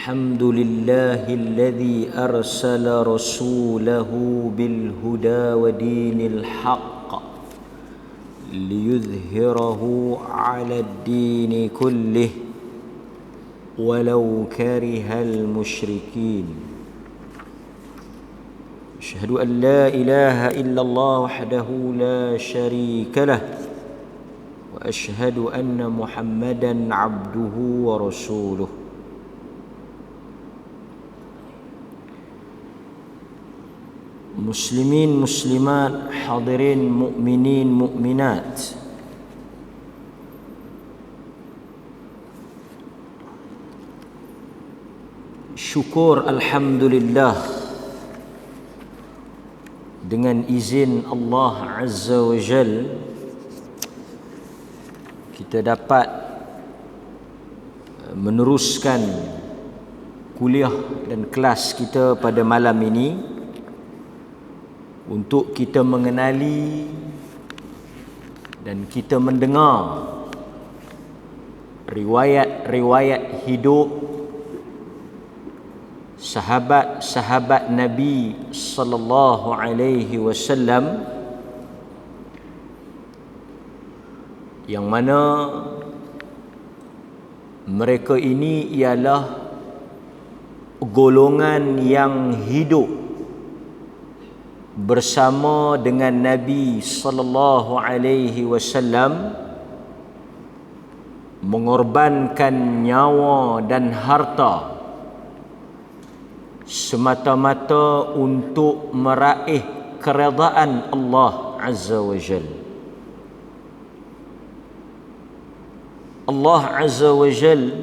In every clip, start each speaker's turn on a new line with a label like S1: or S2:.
S1: الحمد لله الذي أرسل رسوله بالهدى ودين الحق ليظهره على الدين كله ولو كره المشركين. أشهد أن لا إله إلا الله وحده لا شريك له وأشهد أن محمدا عبده ورسوله. Muslimin, muslimat, hadirin, mukminin, mukminat, syukur alhamdulillah dengan izin Allah Azza wa Jal kita dapat meneruskan kuliah dan kelas kita pada malam ini untuk kita mengenali dan kita mendengar riwayat-riwayat hidup sahabat-sahabat Nabi sallallahu alaihi wasallam yang mana mereka ini ialah golongan yang hidup bersama dengan Nabi sallallahu alaihi wasallam, mengorbankan nyawa dan harta semata-mata untuk meraih keredaan Allah Azza wa Jalla. Allah Azza wa Jalla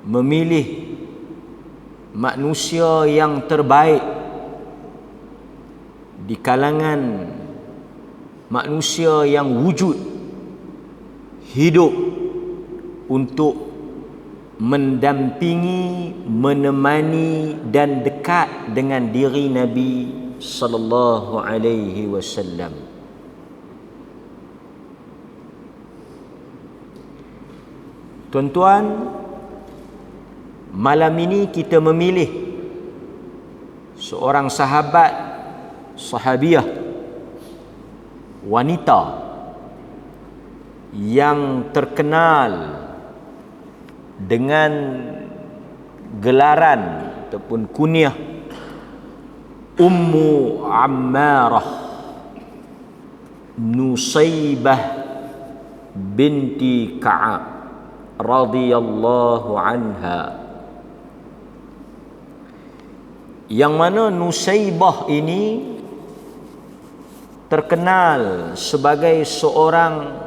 S1: memilih manusia yang terbaik di kalangan manusia yang wujud hidup untuk mendampingi, menemani dan dekat dengan diri Nabi sallallahu alaihi wasallam. Tuan-tuan, malam ini kita memilih seorang sahabiah wanita yang terkenal dengan gelaran ataupun kunyah Ummu Ammarah Nusaybah binti Ka'ab radhiyallahu anha, yang mana Nusaybah ini terkenal sebagai seorang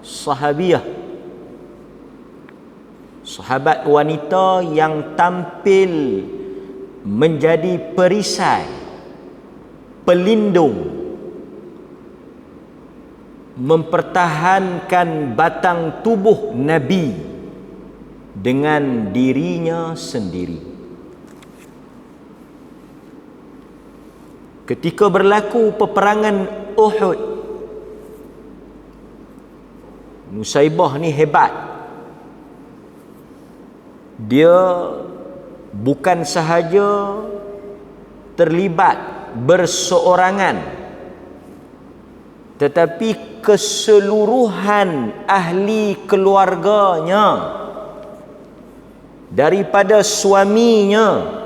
S1: sahabiah, sahabat wanita yang tampil menjadi perisai, pelindung, mempertahankan batang tubuh Nabi dengan dirinya sendiri. Ketika berlaku peperangan Uhud, Nusaybah ni hebat. Dia bukan sahaja terlibat berseorangan, tetapi keseluruhan ahli keluarganya, daripada suaminya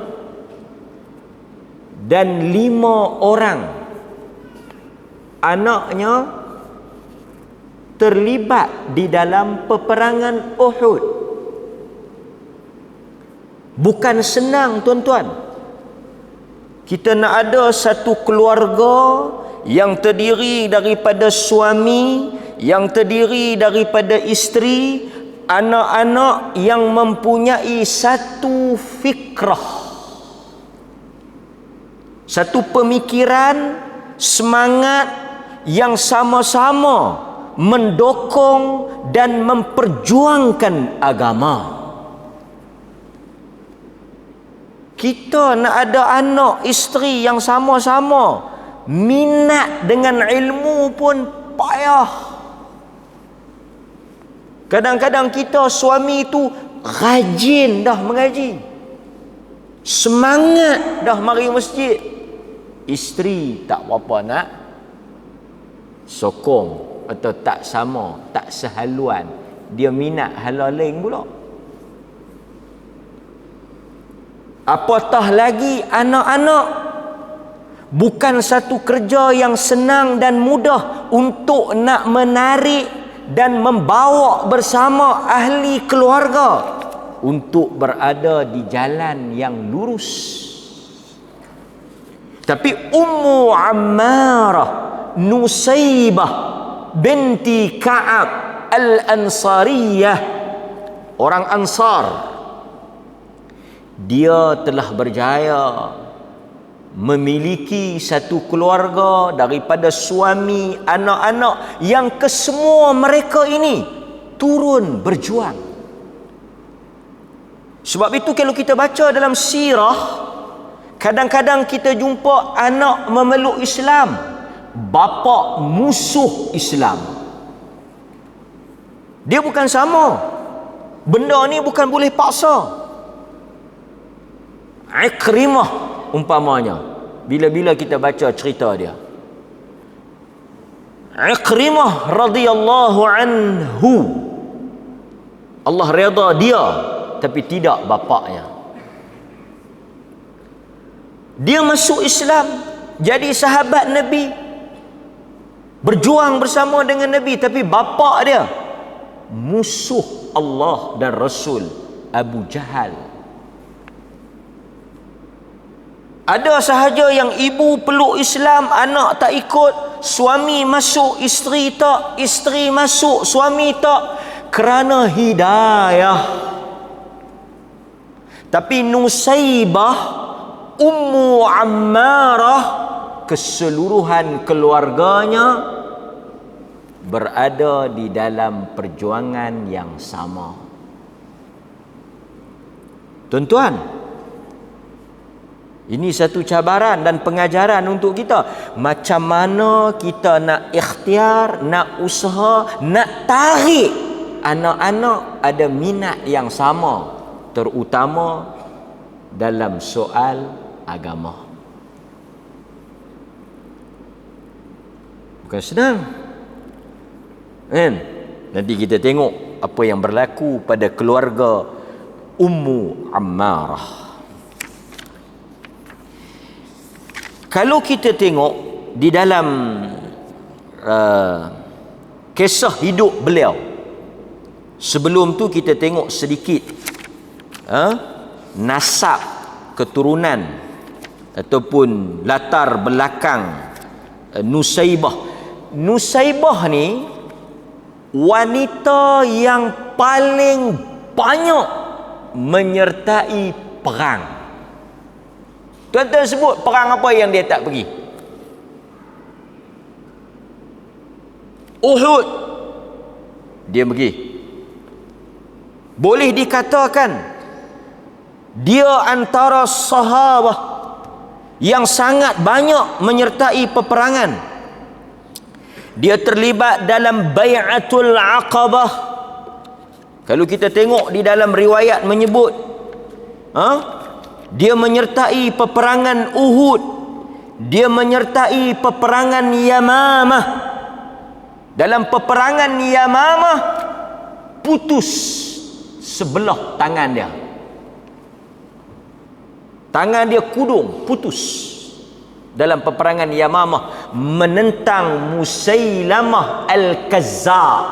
S1: dan 5 orang anaknya terlibat di dalam peperangan Uhud. Bukan senang, tuan-tuan. Kita nak ada satu keluarga yang terdiri daripada suami, yang terdiri daripada isteri, anak-anak yang mempunyai satu fikrah, satu pemikiran, semangat yang sama-sama mendukung dan memperjuangkan agama. Kita nak ada anak isteri yang sama-sama minat dengan ilmu pun payah. Kadang-kadang kita suami itu rajin dah mengaji, semangat dah mari masjid. Isteri tak apa nak sokong atau tak sama, tak sehaluan, dia minat halal lain pula. Apatah lagi anak-anak, bukan satu kerja yang senang dan mudah untuk nak menarik dan membawa bersama ahli keluarga untuk berada di jalan yang lurus. Tapi Ummu Ammarah Nusaybah binti Ka'ab Al-Ansariyah, orang Ansar, dia telah berjaya memiliki satu keluarga daripada suami, anak-anak yang kesemua mereka ini turun berjuang. Sebab itu kalau kita baca dalam sirah, kadang-kadang kita jumpa anak memeluk Islam, bapa musuh Islam. Dia bukan sama. Benda ni bukan boleh paksa. Ikrimah umpamanya, bila-bila kita baca cerita dia, Ikrimah radhiyallahu anhu, Allah redha dia, tapi tidak bapaknya. Dia masuk Islam, jadi sahabat Nabi, berjuang bersama dengan Nabi, tapi bapa dia musuh Allah dan Rasul, Abu Jahal. Ada sahaja yang ibu peluk Islam, anak tak ikut, suami masuk, isteri tak, isteri masuk, suami tak, kerana hidayah. Tapi Nusaybah Ummu Ammarah, keseluruhan keluarganya berada di dalam perjuangan yang sama. Tuan-tuan, ini satu cabaran dan pengajaran untuk kita. Macam mana kita nak ikhtiar, nak usaha, nak tarik anak-anak ada minat yang sama, terutama dalam soal agama. Bukan senang, kan? Nanti kita tengok apa yang berlaku pada keluarga Ummu Ammarah. Kalau kita tengok di dalam kisah hidup beliau, sebelum tu kita tengok sedikit nasab keturunan ataupun latar belakang Nusaybah. Nusaybah ni wanita yang paling banyak menyertai perang. Tuan-tuan sebut perang apa yang dia tak pergi? Uhud dia pergi. Boleh dikatakan dia antara sahabah yang sangat banyak menyertai peperangan. Dia terlibat dalam Bai'atul Aqabah. Kalau kita tengok di dalam riwayat menyebut, dia menyertai peperangan Uhud, dia menyertai peperangan Yamamah. Dalam peperangan Yamamah putus sebelah tangan dia. Tangan dia kudung, putus. Dalam peperangan Yamamah menentang Musailamah Al-Kazzab.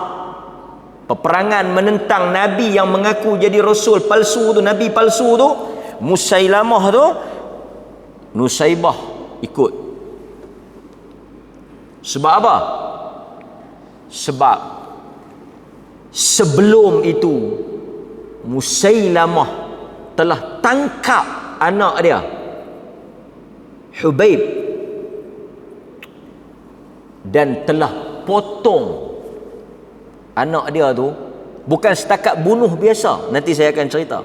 S1: Peperangan menentang Nabi yang mengaku jadi Rasul palsu tu, Nabi palsu tu, Musailamah tu, Nusaybah ikut. Sebab apa? Sebab sebelum itu Musailamah telah tangkap anak dia Hubaib dan telah potong anak dia tu. Bukan setakat bunuh biasa, nanti saya akan cerita.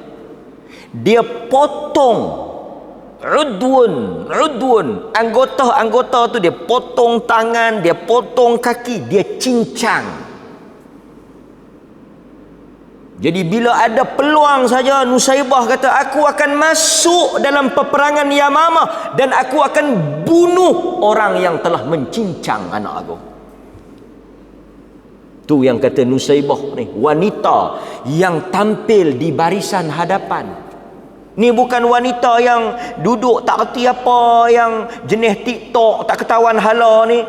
S1: Dia potong udwun anggota-anggota tu, dia potong tangan, dia potong kaki, dia cincang. Jadi bila ada peluang saja, Nusaibah kata, aku akan masuk dalam peperangan Yamamah dan aku akan bunuh orang yang telah mencincang anak aku. Tu yang kata Nusaibah ni, wanita yang tampil di barisan hadapan. Ni bukan wanita yang duduk tak kerti apa, yang jenis TikTok tak ketahuan hala ni,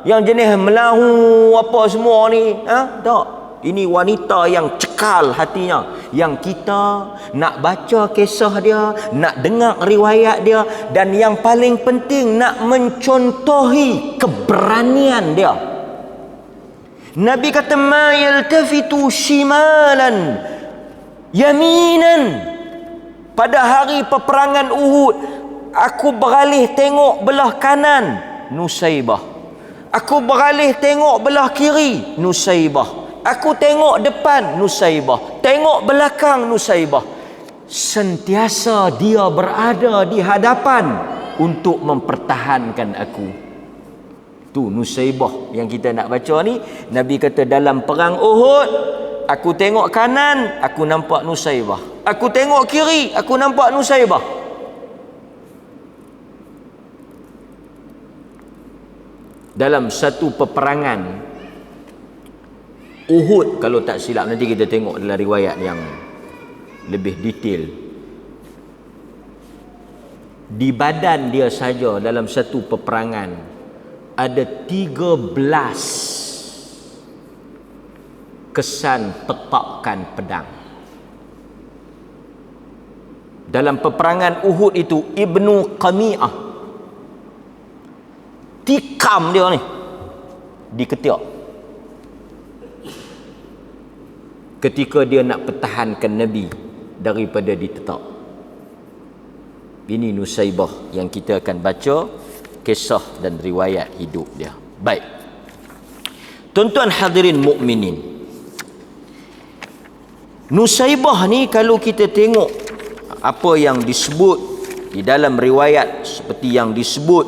S1: yang jenis melahu apa semua ni, tak. Ini wanita yang cekal hatinya, yang kita nak baca kisah dia, nak dengar riwayat dia, dan yang paling penting nak mencontohi keberanian dia. Nabi kata, ma yaltafitu shimalan yaminan. Pada hari peperangan Uhud, aku beralih tengok belah kanan, Nusaibah. Aku beralih tengok belah kiri, Nusaibah. Aku tengok depan, Nusaibah. Tengok belakang, Nusaibah. Sentiasa dia berada di hadapan untuk mempertahankan aku. Tu Nusaibah yang kita nak baca ni. Nabi kata dalam perang Uhud, aku tengok kanan, aku nampak Nusaibah. Aku tengok kiri, aku nampak Nusaibah. Dalam satu peperangan Uhud, kalau tak silap, nanti kita tengok dalam riwayat yang lebih detail. Di badan dia saja dalam satu peperangan ada 13 kesan tetakan pedang. Dalam peperangan Uhud itu, Ibnu Qami'ah tikam dia ni di ketiak ketika dia nak pertahankan Nabi daripada ditetak. Ini Nusaibah yang kita akan baca kisah dan riwayat hidup dia. Baik, tuan-tuan hadirin mukminin, Nusaibah ni kalau kita tengok apa yang disebut di dalam riwayat, seperti yang disebut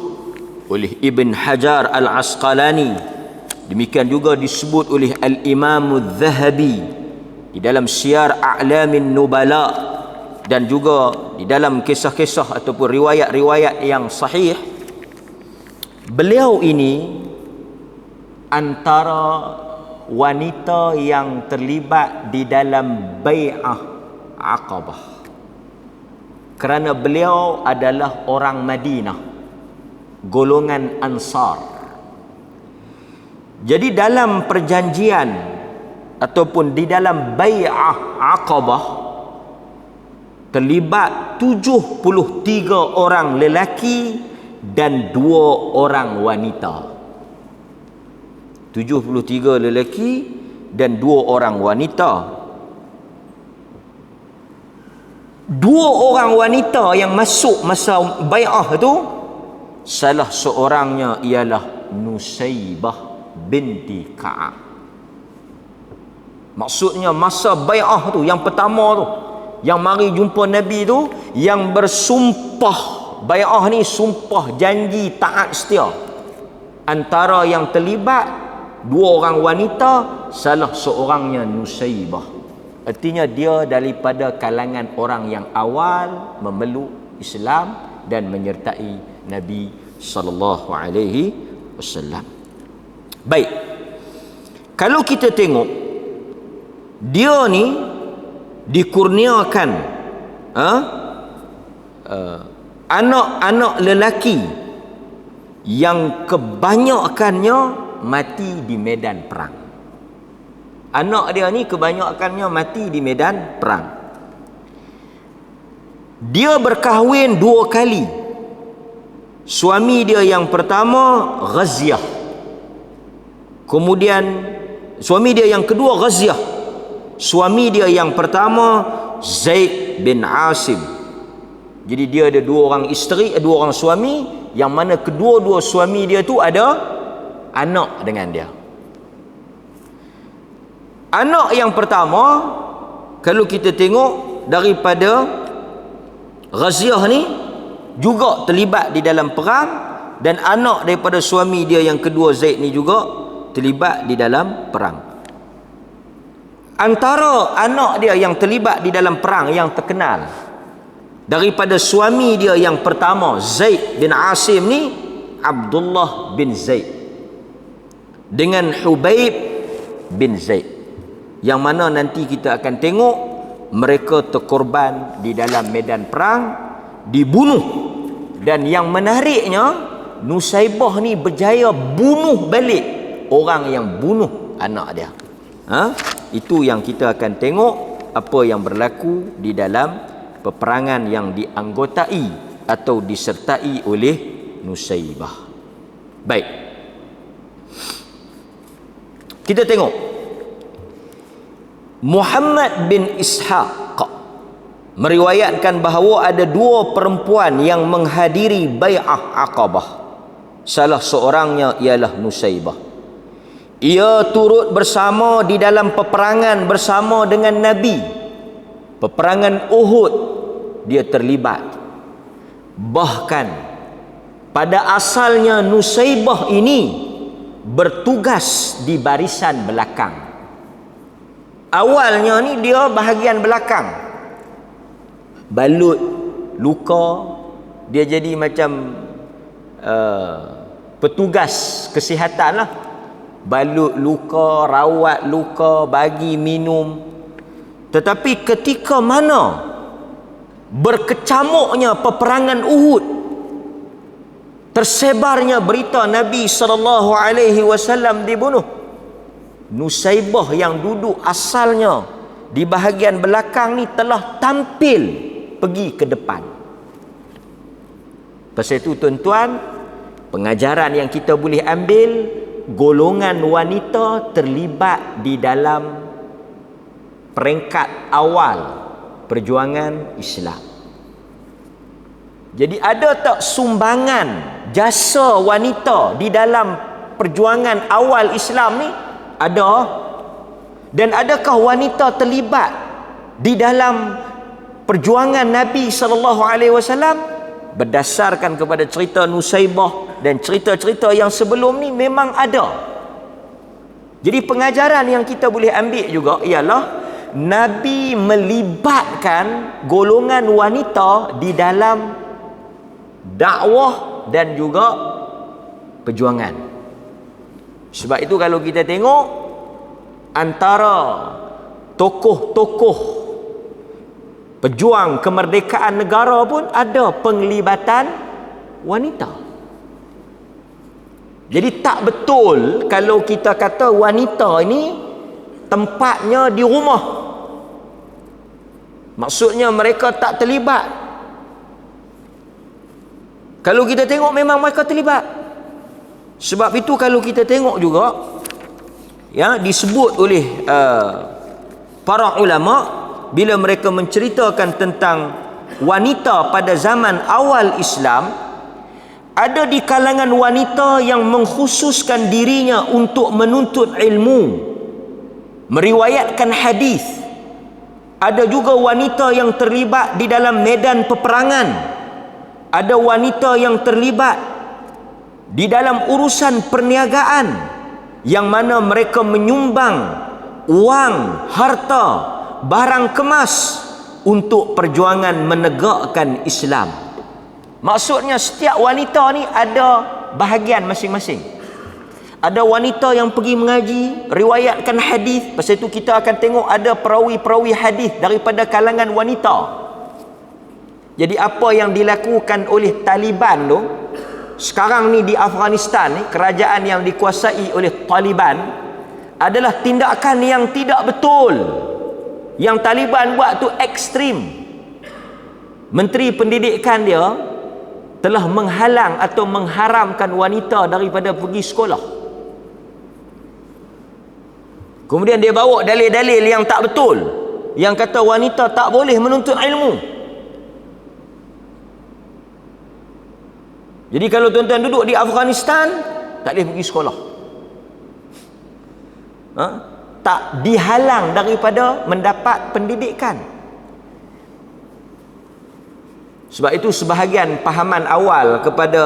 S1: oleh Ibn Hajar Al-Asqalani, demikian juga disebut oleh Al-Imam Al-Zahabi di dalam Syiar A'lamin Nubala, dan juga di dalam kisah-kisah ataupun riwayat-riwayat yang sahih, beliau ini antara wanita yang terlibat di dalam Bai'ah Aqabah, kerana beliau adalah orang Madinah, golongan Ansar. Jadi dalam perjanjian ataupun di dalam Bai'ah Aqabah terlibat 73 orang lelaki dan 2 orang wanita. 73 lelaki dan 2 orang wanita. 2 orang wanita yang masuk masa Bai'ah itu, salah seorangnya ialah Nusaibah binti Ka'ab. Maksudnya masa bai'ah tu yang pertama tu, yang mari jumpa Nabi tu, yang bersumpah bai'ah ni, sumpah janji taat setia. Antara yang terlibat 2 orang wanita, salah seorangnya Nusaibah. Artinya dia daripada kalangan orang yang awal memeluk Islam dan menyertai Nabi sallallahu alaihi wasallam. Baik, kalau kita tengok, dia ni dikurniakan anak-anak lelaki yang kebanyakannya mati di medan perang. Anak dia ni kebanyakannya mati di medan perang. Dia berkahwin 2 kali. Suami dia yang pertama Ghaziah, kemudian suami dia yang kedua Ghaziah. Suami dia yang pertama Zaid bin Asim. Jadi dia ada 2 orang isteri, 2 orang suami, yang mana kedua-dua suami dia tu ada anak dengan dia. Anak yang pertama, kalau kita tengok daripada Ghaziah ni, juga terlibat di dalam perang, dan anak daripada suami dia yang kedua Zaid ni juga terlibat di dalam perang. Antara anak dia yang terlibat di dalam perang yang terkenal daripada suami dia yang pertama Zaid bin Asim ni, Abdullah bin Zaid dengan Hubaib bin Zaid, yang mana nanti kita akan tengok mereka terkorban di dalam medan perang, dibunuh. Dan yang menariknya, Nusaibah ni berjaya bunuh balik orang yang bunuh anak dia. Itu yang kita akan tengok apa yang berlaku di dalam peperangan yang dianggotai atau disertai oleh Nusaibah. Baik, kita tengok Muhammad bin Ishaq meriwayatkan bahawa ada dua perempuan yang menghadiri bai'ah Aqabah. Salah seorangnya ialah Nusaibah. Ia turut bersama di dalam peperangan bersama dengan Nabi. Peperangan Uhud dia terlibat. Bahkan pada asalnya Nusaibah ini bertugas di barisan belakang. Awalnya ni dia bahagian belakang, balut luka, dia jadi macam petugas kesihatan lah. Balut luka, rawat luka, bagi minum. Tetapi ketika mana berkecamuknya peperangan Uhud, tersebarnya berita Nabi SAW dibunuh, Nusaibah yang duduk asalnya di bahagian belakang ni telah tampil pergi ke depan. Pasal itu tuan-tuan, pengajaran yang kita boleh ambil, golongan wanita terlibat di dalam peringkat awal perjuangan Islam. Jadi ada tak sumbangan jasa wanita di dalam perjuangan awal Islam ni? Ada. Dan adakah wanita terlibat di dalam perjuangan Nabi SAW? Berdasarkan kepada cerita Nusaibah dan cerita-cerita yang sebelum ni memang ada. Jadi pengajaran yang kita boleh ambil juga ialah Nabi melibatkan golongan wanita di dalam dakwah dan juga perjuangan. Sebab itu kalau kita tengok antara tokoh-tokoh pejuang kemerdekaan negara pun ada penglibatan wanita. Jadi tak betul kalau kita kata wanita ini tempatnya di rumah. Maksudnya mereka tak terlibat. Kalau kita tengok memang mereka terlibat. Sebab itu kalau kita tengok juga, ya, disebut oleh para ulama bila mereka menceritakan tentang wanita pada zaman awal Islam, ada di kalangan wanita yang mengkhususkan dirinya untuk menuntut ilmu, meriwayatkan hadis. Ada juga wanita yang terlibat di dalam medan peperangan. Ada wanita yang terlibat di dalam urusan perniagaan, yang mana mereka menyumbang wang, harta, barang kemas untuk perjuangan menegakkan Islam. Maksudnya setiap wanita ni ada bahagian masing-masing. Ada wanita yang pergi mengaji, riwayatkan hadis. Pasal itu kita akan tengok ada perawi-perawi hadis daripada kalangan wanita. Jadi apa yang dilakukan oleh Taliban tu sekarang ni di Afghanistan ni, kerajaan yang dikuasai oleh Taliban, adalah tindakan yang tidak betul. Yang Taliban buat tu ekstrim. Menteri Pendidikan dia telah menghalang atau mengharamkan wanita daripada pergi sekolah. Kemudian dia bawa dalil-dalil yang tak betul, yang kata wanita tak boleh menuntut ilmu. Jadi kalau tuan-tuan duduk di Afghanistan, tak boleh pergi sekolah. Tak dihalang daripada mendapat pendidikan. Sebab itu sebahagian pahaman awal kepada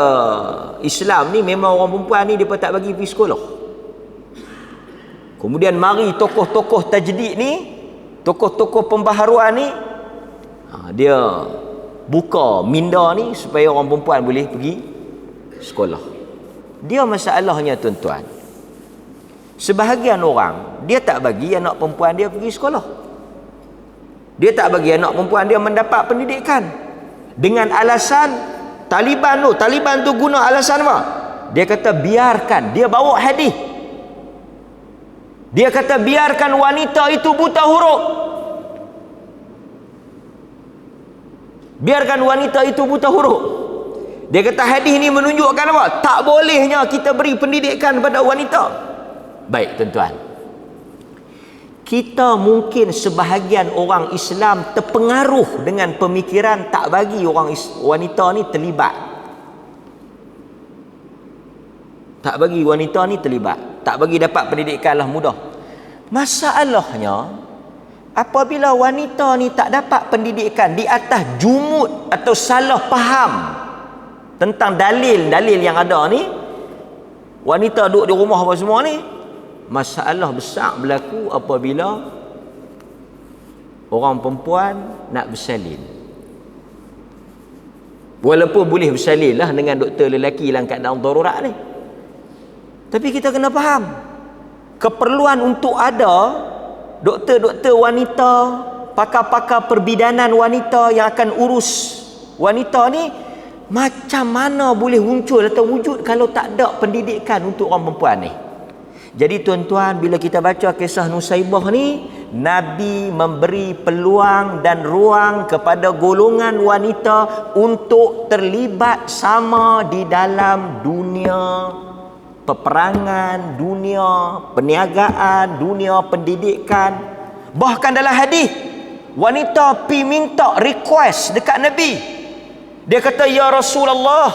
S1: Islam ni memang orang perempuan ni mereka tak bagi pergi sekolah. Kemudian mari tokoh-tokoh tajdid ni, tokoh-tokoh pembaharuan ni, dia buka minda ni supaya orang perempuan boleh pergi sekolah. Dia masalahnya tuan-tuan, sebahagian orang dia tak bagi anak perempuan dia pergi sekolah. Dia tak bagi anak perempuan dia mendapat pendidikan dengan alasan Taliban tu guna alasan apa? Dia kata biarkan, dia bawa hadis. Dia kata biarkan wanita itu buta huruf. Biarkan wanita itu buta huruf. Dia kata hadis ni menunjukkan apa? Tak bolehnya kita beri pendidikan kepada wanita. Baik tuan-tuan, kita mungkin sebahagian orang Islam terpengaruh dengan pemikiran tak bagi orang wanita ni terlibat. Tak bagi wanita ni terlibat, tak bagi dapat pendidikan lah mudah. Masalahnya, apabila wanita ni tak dapat pendidikan di atas jumud atau salah faham tentang dalil-dalil yang ada ni, wanita duduk di rumah apa semua ni, masalah besar berlaku apabila orang perempuan nak bersalin. Walaupun boleh bersalin lah dengan doktor lelaki dalam keadaan darurat ni, tapi kita kena faham keperluan untuk ada doktor-doktor wanita, pakar-pakar perbidanan wanita yang akan urus wanita ni. Macam mana boleh muncul atau wujud kalau tak ada pendidikan untuk orang perempuan ni? Jadi tuan-tuan, bila kita baca kisah Nusaibah ni, Nabi memberi peluang dan ruang kepada golongan wanita untuk terlibat sama di dalam dunia peperangan, dunia perniagaan, dunia pendidikan. Bahkan dalam hadis, wanita pi minta request dekat Nabi. Dia kata, ya Rasulullah,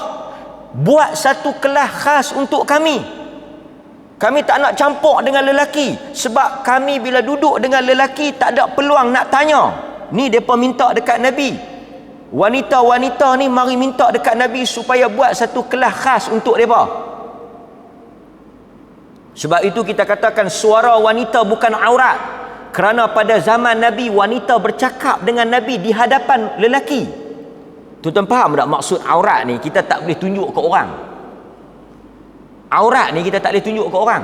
S1: buat satu kelas khas untuk kami. Kami tak nak campur dengan lelaki, sebab kami bila duduk dengan lelaki tak ada peluang nak tanya. Ni mereka minta dekat Nabi. Wanita-wanita ni mari minta dekat Nabi supaya buat satu kelas khas untuk mereka. Sebab itu kita katakan suara wanita bukan aurat, kerana pada zaman Nabi wanita bercakap dengan Nabi di hadapan lelaki. Tuan-tuan faham tak maksud aurat ni? Kita tak boleh tunjuk ke orang. Aurat ni kita tak boleh tunjuk ke orang.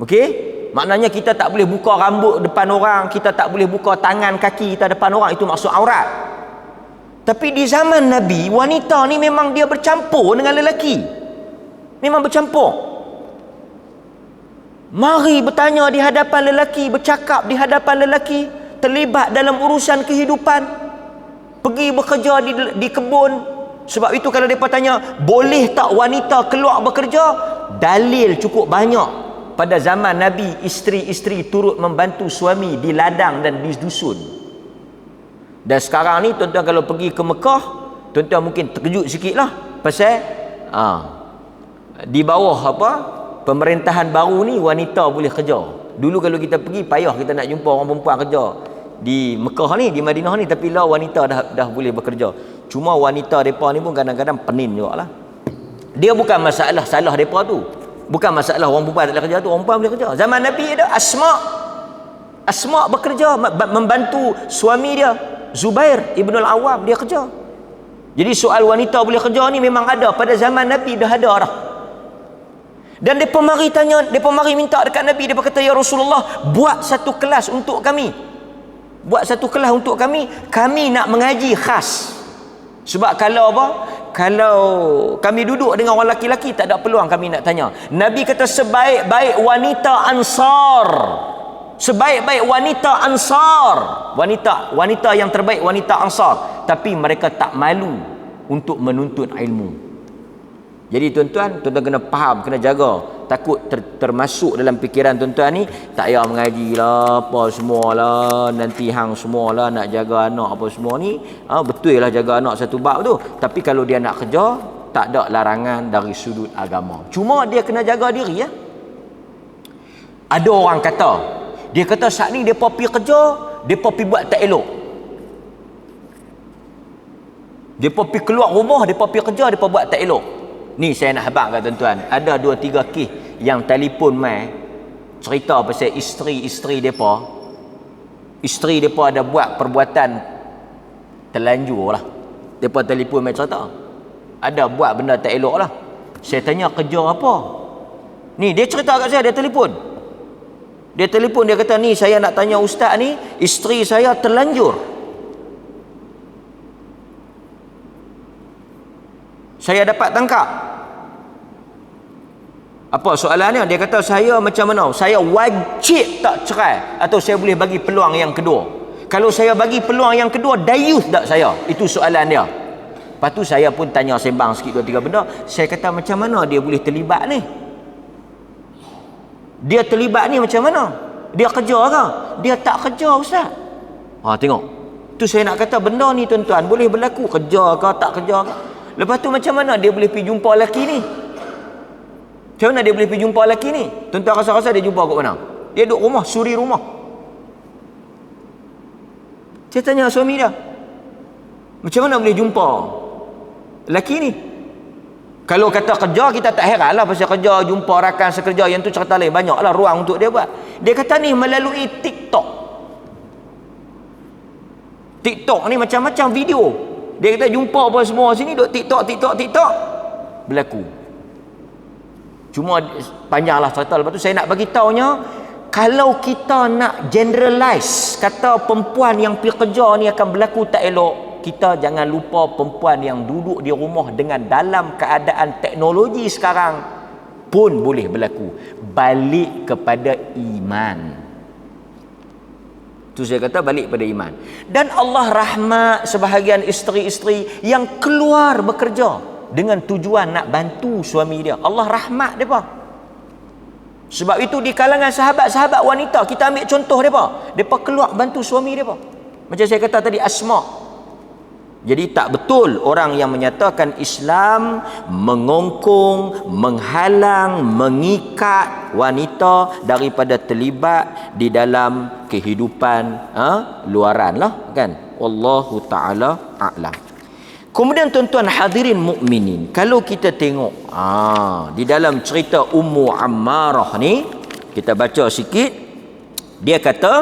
S1: Okey? Maknanya kita tak boleh buka rambut depan orang, kita tak boleh buka tangan kaki kita depan orang, itu maksud aurat. Tapi di zaman Nabi, wanita ni memang dia bercampur dengan lelaki. Memang bercampur. Mari bertanya di hadapan lelaki, bercakap di hadapan lelaki, terlibat dalam urusan kehidupan, pergi bekerja di kebun. Sebab itu kalau mereka tanya, boleh tak wanita keluar bekerja? Dalil cukup banyak. Pada zaman Nabi, isteri-isteri turut membantu suami di ladang dan di dusun. Dan sekarang ni tuan-tuan kalau pergi ke Mekah, tuan-tuan mungkin terkejut sikit lah. Pasal di bawah pemerintahan baru ni wanita boleh kerja. Dulu kalau kita pergi payah kita nak jumpa orang perempuan kerja di Mekah ni, di Madinah ni, tapi lah wanita dah boleh bekerja. Cuma wanita mereka ni pun kadang-kadang penin juga lah. Dia bukan masalah salah mereka tu, bukan masalah orang perempuan tak boleh kerja tu, orang perempuan boleh kerja. Zaman Nabi ada Asma bekerja, membantu suami dia Zubair Ibn Al-Awwam, dia kerja. Jadi soal wanita boleh kerja ni memang ada, pada zaman Nabi dah ada dah. Dan mereka mari tanya, mereka mari minta dekat Nabi. Mereka kata, ya Rasulullah, buat satu kelas untuk kami. Buat satu kelas untuk kami. Kami nak mengaji khas. Sebab kalau apa? Kalau kami duduk dengan orang lelaki-lelaki, tak ada peluang kami nak tanya. Nabi kata, sebaik-baik wanita Ansar, sebaik-baik wanita Ansar, wanita yang terbaik wanita Ansar, tapi mereka tak malu untuk menuntut ilmu. Jadi tuan-tuan kena faham, kena jaga. Takut termasuk dalam fikiran tuan-tuan ni, tak payah mengaji lah, apa semua lah, nanti hang semua lah nak jaga anak apa semua ni. Betul lah jaga anak satu bab tu, tapi kalau dia nak kerja, tak ada larangan dari sudut agama. Cuma dia kena jaga diri ya. Ada orang kata, dia kata saat ni mereka pergi kerja, mereka pergi buat tak elok. Mereka pergi keluar rumah, mereka pergi kerja, mereka buat tak elok. Ni saya nak habaq kat tuan-tuan, ada 2-3 kes yang telefon mai cerita pasal isteri-isteri depa. Isteri depa ada buat perbuatan terlanjur lah. Depa telefon mai cerita. Ada buat benda tak elok lah. Saya tanya kerja apa? Ni dia cerita kat saya, dia telefon. Dia telefon, dia kata, ni saya nak tanya ustaz ni, isteri saya terlanjur. Saya dapat tangkap. Apa soalannya? Dia kata, saya macam mana? Saya wajib tak cerai atau saya boleh bagi peluang yang kedua? Kalau saya bagi peluang yang kedua, dayuh tak saya? Itu soalan dia. Lepas tu saya pun tanya sembang sikit 2-3 benda. Saya kata, macam mana dia boleh terlibat ni? Dia terlibat ni macam mana? Dia kerja ke? Dia tak kerja, ustaz. Tengok. Tu saya nak kata, benda ni tuan-tuan boleh berlaku. Kerja ke tak kerja ke? Lepas tu macam mana dia boleh pergi jumpa lelaki ni? Macam mana dia boleh pergi jumpa lelaki ni? Tuan-tuan rasa-rasa dia jumpa kat mana? Dia duduk rumah, suri rumah. Saya tanya suami dia, macam mana boleh jumpa lelaki ni? Kalau kata kerja, kita tak heran lah pasal kerja, jumpa rakan sekerja, yang tu cerita lain. Banyak lah ruang untuk dia buat. Dia kata ni melalui TikTok. TikTok ni macam-macam video. Dia kata jumpa apa semua sini, duk TikTok berlaku. Cuma panjanglah cerita. Lepas tu saya nak bagi taunya, kalau kita nak generalize kata perempuan yang pergi kerja ni akan berlaku tak elok, kita jangan lupa perempuan yang duduk di rumah dengan dalam keadaan teknologi sekarang pun boleh berlaku. Balik kepada iman. Tu saya kata balik pada iman. Dan Allah rahmat sebahagian isteri-isteri yang keluar bekerja dengan tujuan nak bantu suami dia. Allah rahmat mereka. Sebab itu di kalangan sahabat-sahabat wanita, kita ambil contoh mereka. Mereka keluar bantu suami mereka. Macam saya kata tadi, Asma. Jadi tak betul orang yang menyatakan Islam mengongkong, menghalang, mengikat wanita daripada terlibat di dalam kehidupan luaran lah kan. Wallahu ta'ala a'lam. Kemudian tuan-tuan hadirin mukminin, kalau kita tengok di dalam cerita Ummu Ammarah ni, kita baca sikit. Dia kata,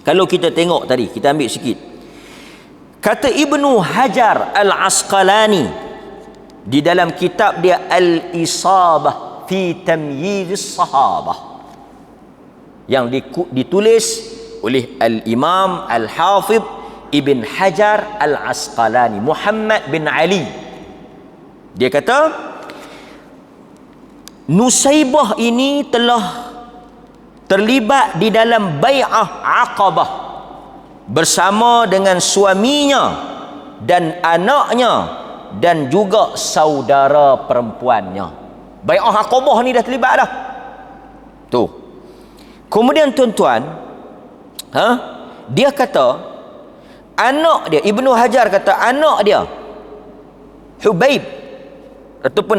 S1: kalau kita tengok tadi, kita ambil sikit. Kata Ibnu Hajar Al-Asqalani di dalam kitab dia Al-Isabah fi Tamyiz Sahabah, yang ditulis oleh Al-Imam Al-Hafidh Ibn Hajar Al-Asqalani, Muhammad bin Ali. Dia kata Nusaybah ini telah terlibat di dalam Bai'ah Aqabah bersama dengan suaminya dan anaknya dan juga saudara perempuannya. Bai'ah Aqabah ni dah terlibat dah. Tu. Kemudian tuan-tuan, dia kata anak dia, Ibnu Hajar kata anak dia Hubaib ataupun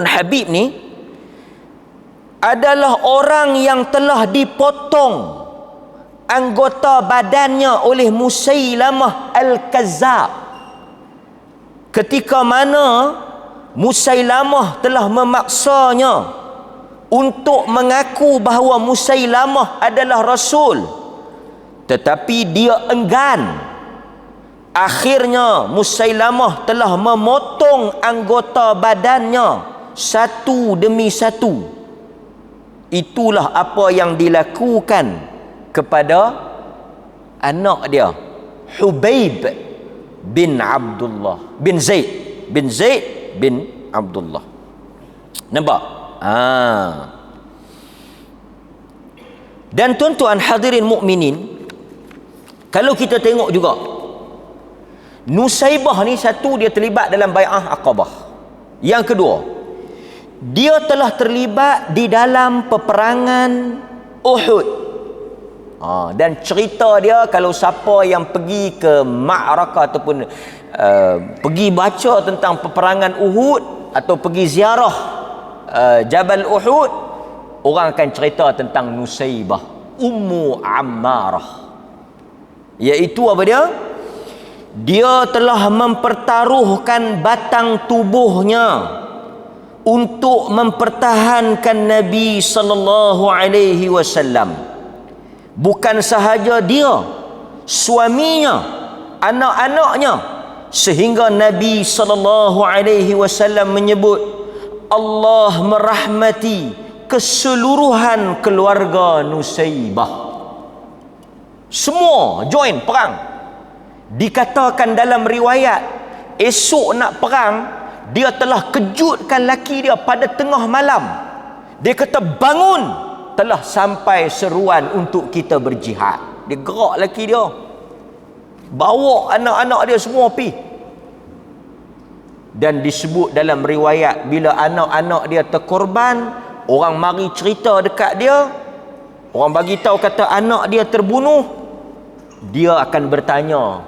S1: Habib ni adalah orang yang telah dipotong anggota badannya oleh Musailamah Al-Kazzab. Ketika mana Musailamah telah memaksanya untuk mengaku bahawa Musailamah adalah Rasul, tetapi dia enggan. Akhirnya Musailamah telah memotong anggota badannya satu demi satu. Itulah apa yang dilakukan kepada anak dia Hubaib bin Abdullah bin Zaid bin Abdullah. Nampak? Dan tuan-tuan hadirin mukminin, kalau kita tengok juga, Nusaybah ni satu, dia terlibat dalam Bai'ah Aqabah. Yang kedua, dia telah terlibat di dalam peperangan Uhud. Dan cerita dia, kalau siapa yang pergi ke Ma'rakah ataupun pergi baca tentang peperangan Uhud atau pergi ziarah Jabal Uhud, orang akan cerita tentang Nusaybah, Ummu Ammarah. Iaitu apa dia? Dia telah mempertaruhkan batang tubuhnya untuk mempertahankan Nabi sallallahu alaihi wasallam. Bukan sahaja dia, suaminya, anak-anaknya, sehingga Nabi sallallahu alaihi wasallam menyebut Allah merahmati keseluruhan keluarga Nusaybah. Semua join perang. Dikatakan dalam riwayat, esok nak perang, dia telah kejutkan laki dia pada tengah malam. Dia kata, bangun, telah sampai seruan untuk kita berjihad. Dia gerak laki dia, bawa anak-anak dia semua pi. Dan disebut dalam riwayat, bila anak-anak dia terkorban, orang mari cerita dekat dia, orang bagi tahu kata anak dia terbunuh, dia akan bertanya,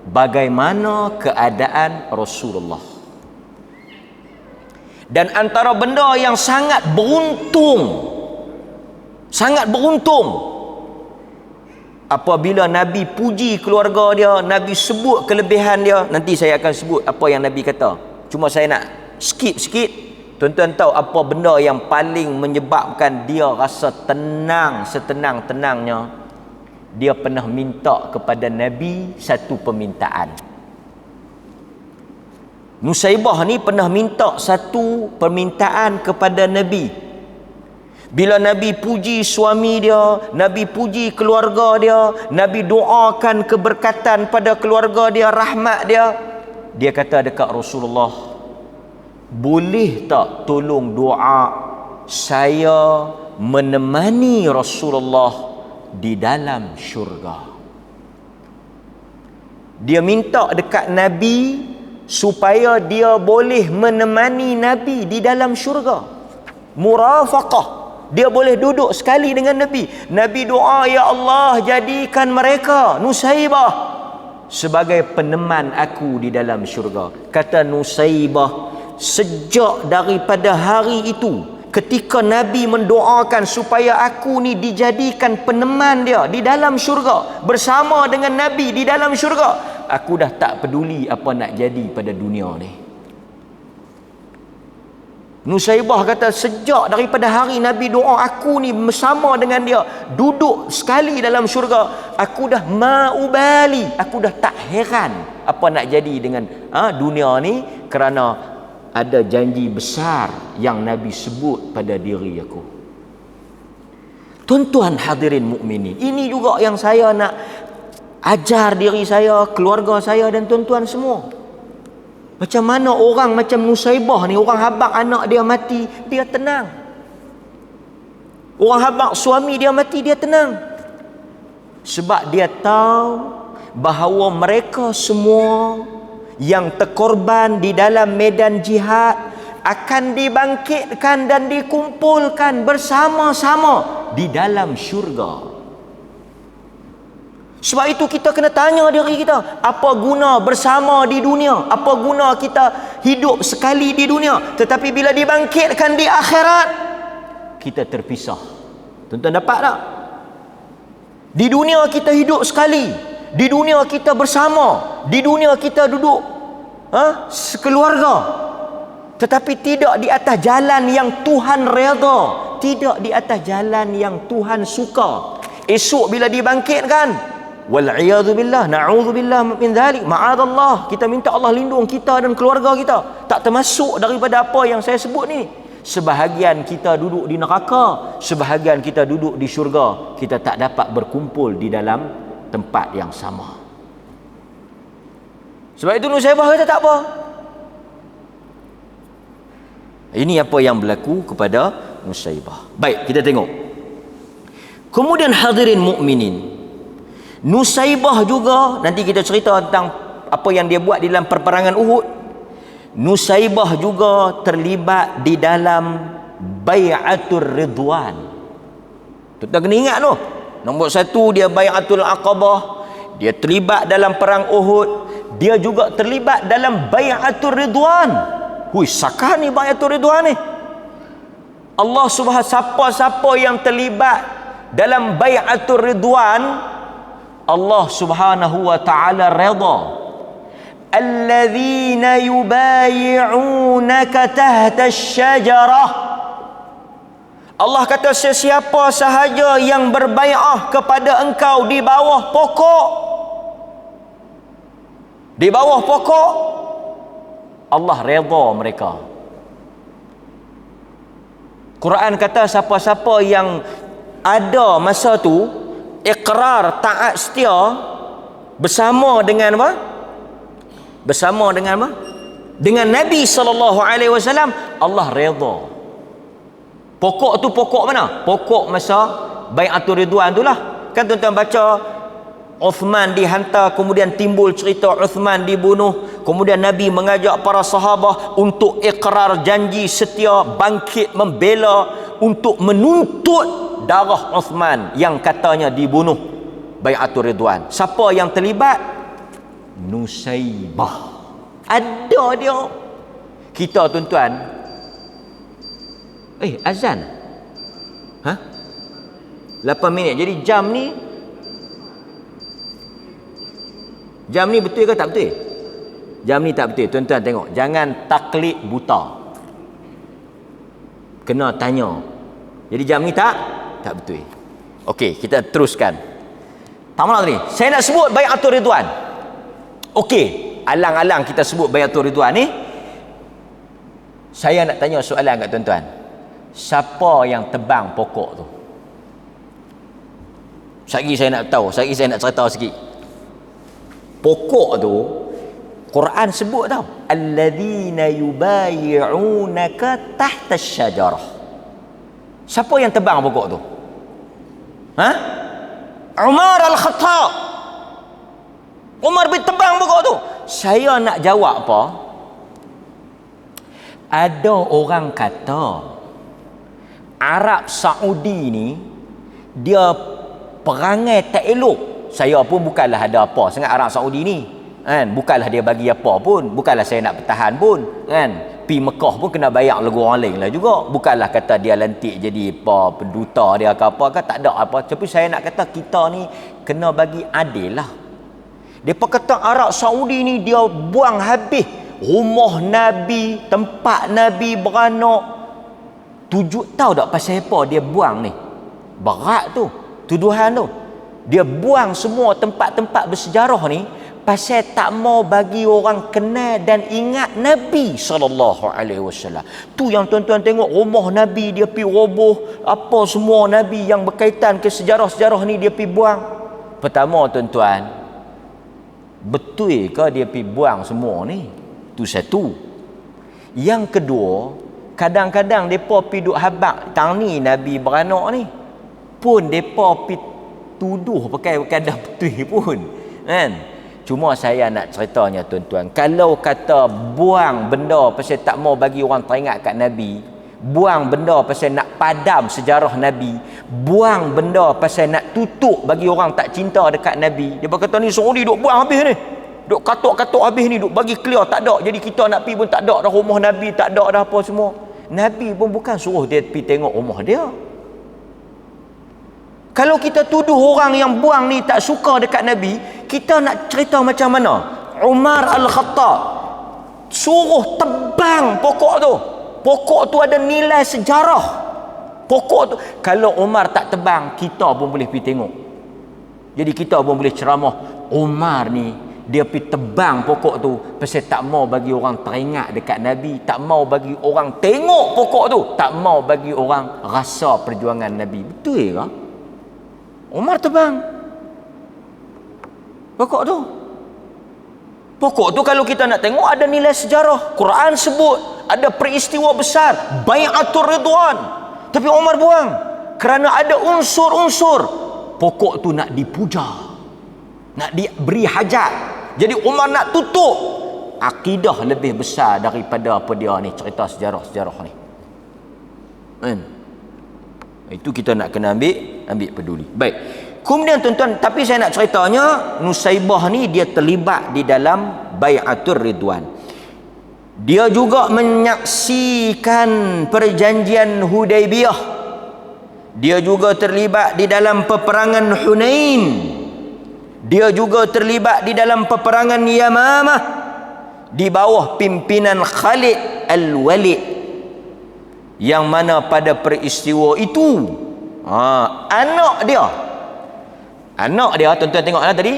S1: bagaimana keadaan Rasulullah? Dan antara benda yang sangat beruntung, apabila Nabi puji keluarga dia, Nabi sebut kelebihan dia. Nanti saya akan sebut apa yang Nabi kata, cuma saya nak skip sikit. Tuan-tuan tahu apa benda yang paling menyebabkan dia rasa tenang setenang-tenangnya? Dia pernah minta kepada Nabi satu permintaan. Nusaybah ni pernah minta satu permintaan kepada Nabi. Bila Nabi puji suami dia, Nabi puji keluarga dia, Nabi doakan keberkatan pada keluarga dia, rahmat dia, dia kata dekat Rasulullah, boleh tak tolong doa saya menemani Rasulullah di dalam syurga? Dia minta dekat Nabi supaya dia boleh menemani Nabi di dalam syurga. Murafaqah, dia boleh duduk sekali dengan Nabi. Nabi doa, ya Allah, jadikan mereka, Nusaybah, sebagai peneman aku di dalam syurga. Kata Nusaybah, sejak daripada hari itu, ketika Nabi mendoakan supaya aku ni dijadikan peneman dia di dalam syurga, bersama dengan Nabi di dalam syurga, aku dah tak peduli apa nak jadi pada dunia ni. Nusaybah kata, sejak daripada hari Nabi doa aku ni bersama dengan dia, duduk sekali dalam syurga, aku dah ma'ubali, aku dah tak heran apa nak jadi dengan dunia ni, kerana ada janji besar yang Nabi sebut pada diri aku. Tuan-tuan hadirin mukminin, ini juga yang saya nak ajar diri saya, keluarga saya dan tuan-tuan semua. Macam mana orang macam Nusaybah ni, orang habaq anak dia mati, dia tenang. Orang habaq suami dia mati, dia tenang. Sebab dia tahu bahawa mereka semua yang terkorban di dalam medan jihad akan dibangkitkan dan dikumpulkan bersama-sama di dalam syurga. Sebab itu kita kena tanya diri kita, apa guna bersama di dunia? Apa guna kita hidup sekali di dunia, tetapi bila dibangkitkan di akhirat, kita terpisah? Tuan-tuan dapat tak? Di dunia kita hidup sekali, di dunia kita bersama, di dunia kita duduk sekeluarga, tetapi tidak di atas jalan yang Tuhan redha, tidak di atas jalan yang Tuhan suka. Esok bila dibangkitkan, wal'iyadhu billah, na'udzubillah min dhalik, ma'adallah, kita minta Allah lindung kita dan keluarga kita tak termasuk daripada apa yang saya sebut ni. Sebahagian kita duduk di neraka, sebahagian kita duduk di syurga, kita tak dapat berkumpul di dalam tempat yang sama. Sebab itu Nusaybah kata tak apa. Ini apa yang berlaku kepada Nusaybah. Baik, kita tengok. Kemudian hadirin mukminin, Nusaybah juga, nanti kita cerita tentang apa yang dia buat di dalam perperangan Uhud. Nusaybah juga terlibat di dalam Bai'atul Ridwan. Tuan-tuan kena ingat tu. Nombor satu, dia Bai'atul Aqabah, dia terlibat dalam perang Uhud, dia juga terlibat dalam Bai'atul Ridwan. Hui, sakar ni Bai'atul Ridwan ni. Allah Subhanahu, siapa-siapa yang terlibat dalam Bai'atul Ridwan, Allah Subhanahu wa ta'ala redha alladzina yubayi'unaka tahta asy-syajarah. Allah kata sesiapa sahaja yang berbai'ah kepada engkau di bawah pokok, di bawah pokok, Allah redha mereka. Quran kata siapa-siapa yang ada masa tu ikrar taat setia bersama dengan apa? Bersama dengan apa? Dengan Nabi SAW, Allah redha. Pokok tu pokok mana? Pokok masa Bai'atul Ridwan tu lah. Kan tuan-tuan baca Uthman dihantar, kemudian timbul cerita Uthman dibunuh, kemudian Nabi mengajak para sahabat untuk ikrar janji setia, bangkit membela untuk menuntut darah Uthman yang katanya dibunuh Bai'atul Ridwan. Siapa yang terlibat? Nusaybah. Ada dia. Kita tuan-tuan, azan. 8 minit. Jadi jam ni betul ke tak betul? Jam ni tak betul. Tuan-tuan tengok, jangan taklid buta. Kena tanya. Jadi jam ni tak betul. Okey, kita teruskan. Tak malah tadi. Saya nak sebut Bai'atul Ridwan. Okey, alang-alang kita sebut Bai'atul Ridwan ni. Saya nak tanya soalan kat tuan-tuan. Siapa yang tebang pokok tu? Sekejap saya nak tahu, sekejap saya nak cerita sikit. Pokok tu Quran sebut tau, alladzina yubayi'unaka tahta asy-syajarah. Siapa yang tebang pokok tu? Umar Al-Khattab. Umar bin tebang pokok tu. Saya nak jawab apa? Ada orang kata Arab Saudi ni dia perangai tak elok. Saya pun bukanlah ada apa sangat Arab Saudi ni, kan? Bukanlah dia bagi apa pun, bukanlah saya nak bertahan pun, kan? Pi Mekah pun kena bayar lagu orang lain lah juga. Bukanlah kata dia lantik jadi apa penduta dia ke apa ke, tak ada apa. Tapi saya nak kata kita ni kena bagi adil lah. Depa kata Arab Saudi ni dia buang habis rumah Nabi, tempat Nabi beranak. Tahu tak pasal apa dia buang ni? Berat tu tuduhan tu. Dia buang semua tempat-tempat bersejarah ni pasal tak mau bagi orang kenal dan ingat Nabi SAW. Tu yang tuan-tuan tengok rumah Nabi dia pi roboh, apa semua Nabi yang berkaitan ke sejarah-sejarah ni dia pi buang. Pertama tuan-tuan, betul ke dia pi buang semua ni? Tu satu. Yang kedua, kadang-kadang depa pi duk habaq tang ni Nabi beranak ni pun depa pi tuduh pakai kadang betul pun, kan? Cuma saya nak ceritanya tuan-tuan, kalau kata buang benda pasal tak mau bagi orang teringat kat Nabi, buang benda pasal nak padam sejarah Nabi, buang benda pasal nak tutup bagi orang tak cinta dekat Nabi, dia kata ni Saudi duk buang habis ni, duk katuk-katuk habis ni, duk bagi clear tak ada, jadi kita nak pi pun tak ada dah rumah Nabi, tak ada dah apa semua. Nabi pun bukan suruh dia pi tengok rumah dia. Kalau kita tuduh orang yang buang ni tak suka dekat Nabi, kita nak cerita macam mana? Umar Al-Khattab suruh tebang pokok tu. Pokok tu ada nilai sejarah. Pokok tu, kalau Umar tak tebang, kita pun boleh pergi tengok. Jadi kita pun boleh ceramah, Umar ni dia pergi tebang pokok tu pasal tak mau bagi orang teringat dekat Nabi, tak mau bagi orang tengok pokok tu, tak mau bagi orang rasa perjuangan Nabi. Betul ke? Umar tebang pokok tu. Pokok tu kalau kita nak tengok ada nilai sejarah. Quran sebut ada peristiwa besar Bai'atul Ridwan, tapi Umar buang kerana ada unsur-unsur pokok tu nak dipuja, nak diberi hajat. Jadi Umar nak tutup. Akidah lebih besar daripada apa dia ni, cerita sejarah-sejarah ni, kan? Itu kita nak kena ambil peduli. Baik. Kemudian tuan-tuan, tapi saya nak ceritanya Nusaybah ni dia terlibat di dalam Bai'atul Ridwan. Dia juga menyaksikan perjanjian Hudaybiyah. Dia juga terlibat di dalam peperangan Hunain. Dia juga terlibat di dalam peperangan Yamamah. di bawah pimpinan Khalid Al-Walid, yang mana pada peristiwa itu anak dia tuan-tuan tengoklah tadi,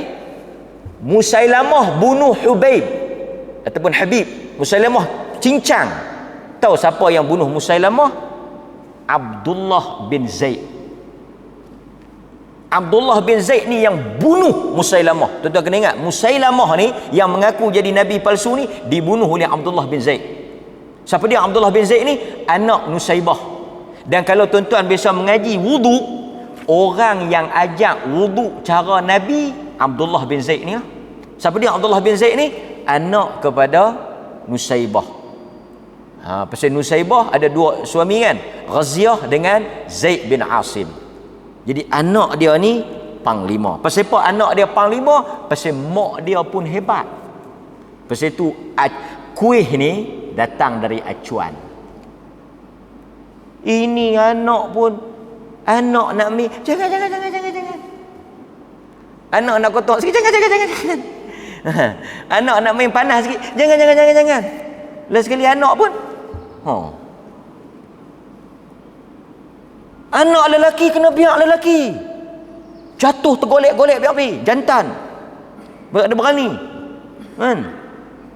S1: Musailamah bunuh Hubaib ataupun Habib. Musailamah cincang. Tahu siapa yang bunuh Musailamah? Abdullah bin Zaid. Abdullah bin Zaid ni yang bunuh Musailamah. Tuan-tuan kena ingat, Musailamah ni yang mengaku jadi nabi palsu ni dibunuh oleh Abdullah bin Zaid. Siapa dia Abdullah bin Zaid ni? Anak Nusaibah. Dan kalau tuan-tuan biasa mengaji wudu, orang yang ajak wudu cara Nabi Abdullah bin Zaid ni. Siapa dia Abdullah bin Zaid ni? Anak kepada Nusaibah. Pasal Nusaibah ada dua suami kan, Ghaziah dengan Zaid bin Asim. Jadi anak dia ni panglima. Pasal apa anak dia panglima? Pasal mak dia pun hebat. Pasal itu kuih ni datang dari acuan. Ini anak pun, anak nak mi, jangan. Anak nak kotor sikit, jangan. Anak nak main panas sikit, jangan. Last sekali anak pun, anak lelaki kena pihak lelaki, jatuh tergolek-golek pihak api, jantan, ada berani kan?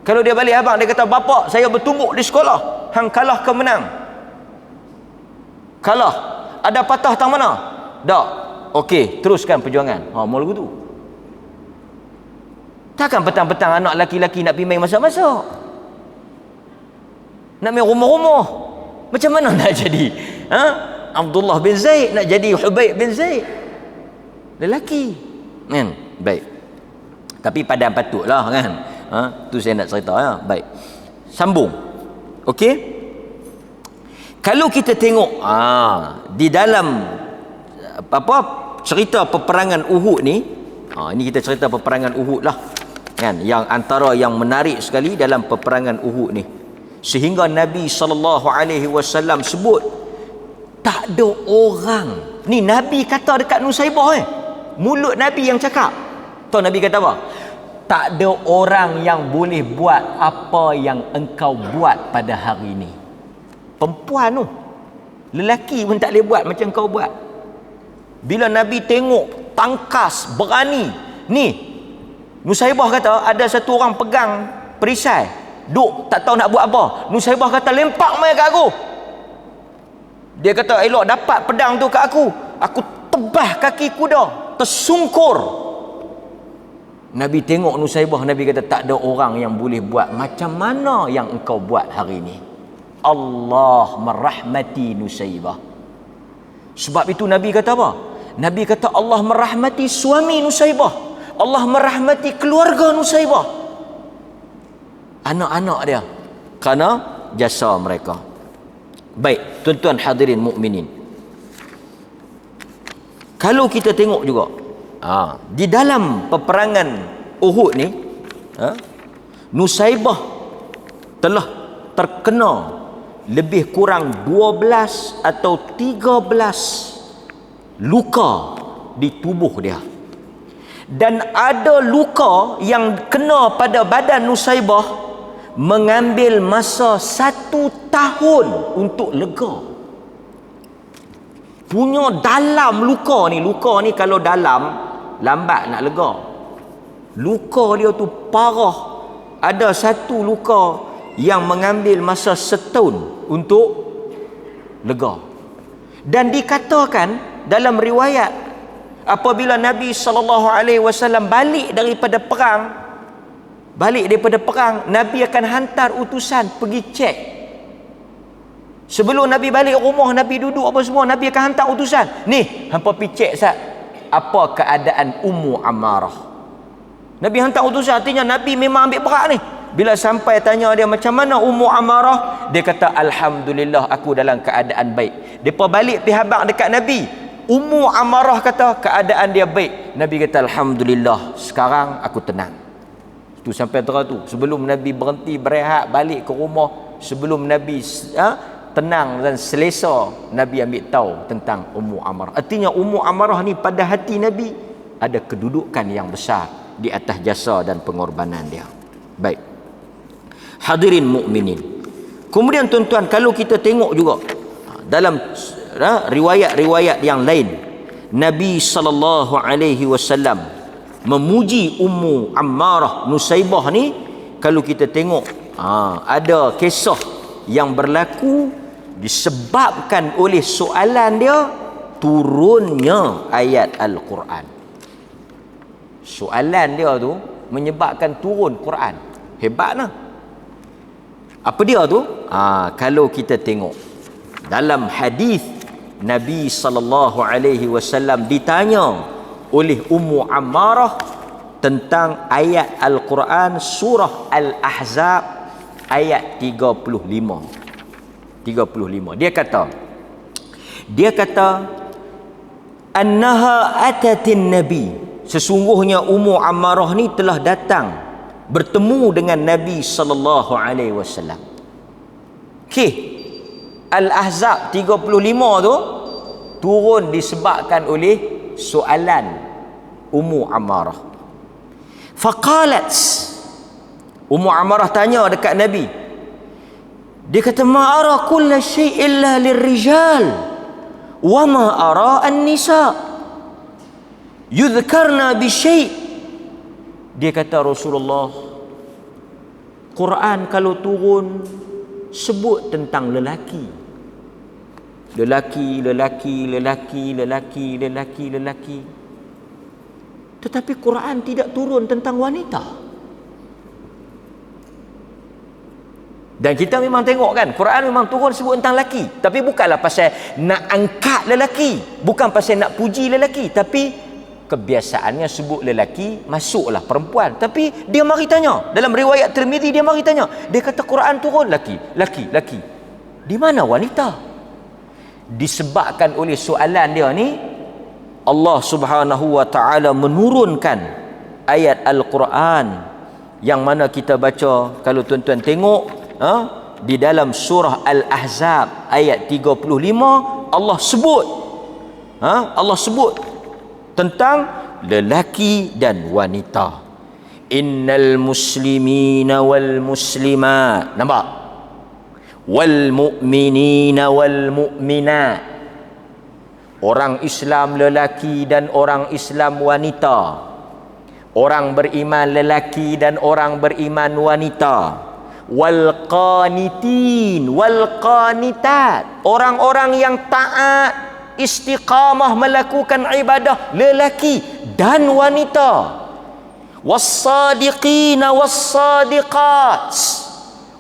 S1: Kalau dia balik abang, dia kata, bapa saya bertumbuk di sekolah, hang kalah ke menang? Kalah. Ada patah tang mana? Tak. Okey, teruskan perjuangan. Mau lagu tu. Takkan petang-petang anak laki-laki nak pergi main masak-masak, nak main rumah-rumah. Macam mana nak jadi Abdullah bin Zaid, nak jadi Hubaib bin Zaid? Lelaki kan? Baik, tapi padan patutlah kan. Tu saya nak cerita ya. Baik, sambung. Okey, kalau kita tengok di dalam cerita peperangan Uhud ni, ini kita cerita peperangan Uhud lah kan, yang antara yang menarik sekali dalam peperangan Uhud ni, sehingga Nabi SAW sebut tak ada orang ni. Nabi kata dekat Nusaibah, mulut Nabi yang cakap. Tahu Nabi kata apa? Tak ada orang yang boleh buat apa yang engkau buat pada hari ini. Perempuan tu, lelaki pun tak boleh buat macam kau buat. Bila Nabi tengok tangkas, berani ni, Nusaibah kata ada satu orang pegang perisai, duk tak tahu nak buat apa. Nusaibah kata, lempak mai kat aku. Dia kata, elok dapat pedang tu kat aku tebas kaki kuda, tersungkur. Nabi tengok Nusaibah, Nabi kata, tak ada orang yang boleh buat macam mana yang engkau buat hari ini. Allah merahmati Nusaibah. Sebab itu Nabi kata apa? Nabi kata Allah merahmati suami Nusaibah, Allah merahmati keluarga Nusaibah, anak-anak dia, kerana jasa mereka. Baik, tuan-tuan hadirin mukminin, kalau kita tengok juga di dalam peperangan Uhud ni, Nusaibah telah terkena lebih kurang 12 atau 13 luka di tubuh dia. Dan ada luka yang kena pada badan Nusaibah mengambil masa 1 tahun untuk lega. Punya dalam luka ni kalau dalam, lambat nak lega. Luka dia tu parah. Ada satu luka yang mengambil masa 1 tahun untuk lega. Dan dikatakan dalam riwayat, apabila Nabi SAW balik daripada perang, Nabi akan hantar utusan pergi cek. Sebelum Nabi balik rumah, Nabi duduk apa semua, Nabi akan hantar utusan, ni hampa pergi cek sat, apa keadaan Ummu Ammarah. Nabi hantar utusan, artinya Nabi memang ambil perak ni. Bila sampai tanya dia macam mana Ummu Ammarah, dia kata alhamdulillah aku dalam keadaan baik. Depa balik pergi habaq dekat Nabi, Ummu Ammarah kata keadaan dia baik. Nabi kata alhamdulillah sekarang aku tenang. Tu sampai terus tu, sebelum Nabi berhenti berehat balik ke rumah, sebelum Nabi tenang dan selesa, Nabi ambil tahu tentang Ummu Ammarah. Artinya Ummu Ammarah ni pada hati Nabi ada kedudukan yang besar di atas jasa dan pengorbanan dia. Baik, Hadirin mukminin. Kemudian tuan-tuan, kalau kita tengok juga dalam riwayat-riwayat yang lain, Nabi sallallahu alaihi wasallam memuji Ummu Ammarah Nusaibah ni. Kalau kita tengok ada kisah yang berlaku disebabkan oleh soalan dia turunnya ayat Al-Quran. Soalan dia tu menyebabkan turun Quran. Hebatlah. Apa dia tu? Kalau kita tengok dalam hadis Nabi sallallahu alaihi wasallam ditanya oleh Ummu Ammarah tentang ayat Al-Quran surah Al-Ahzab ayat 35. Dia kata annaha atatin nabi, sesungguhnya Ummu Ammarah ni telah datang bertemu dengan Nabi sallallahu alaihi wasallam. Okey, Al-Ahzab 35 tu turun disebabkan oleh soalan Ummu Ammarah. Faqalat, Ummu Ammarah tanya dekat Nabi. Dia kata, ma ara kulla syai' illa lirrijal wa ma ara an-nisa yudhkarna bi syai'. Dia kata, Rasulullah, Quran kalau turun sebut tentang lelaki. Lelaki. Tetapi Quran tidak turun tentang wanita. Dan kita memang tengok kan, Quran memang turun sebut tentang lelaki, tapi bukanlah pasal nak angkat lelaki, bukan pasal nak puji lelaki, tapi kebiasaannya sebut lelaki, masuklah perempuan. Tapi dia mari tanya, dalam riwayat Tirmizi dia mari tanya, dia kata Quran turun lelaki. Di mana wanita? Disebabkan oleh soalan dia ni, Allah Subhanahu wa taala menurunkan ayat Al-Quran yang mana kita baca, kalau tuan-tuan tengok di dalam surah Al-Ahzab ayat 35, Allah sebut tentang lelaki dan wanita. Innal muslimina wal muslimat, nampak? Wal mu'minina wal mu'minat, orang Islam lelaki dan orang Islam wanita, orang beriman lelaki dan orang beriman wanita. Wal qanitin wal qanitat, orang-orang yang taat istiqamah melakukan ibadah lelaki dan wanita. Was-sadiqina was-sadiqat,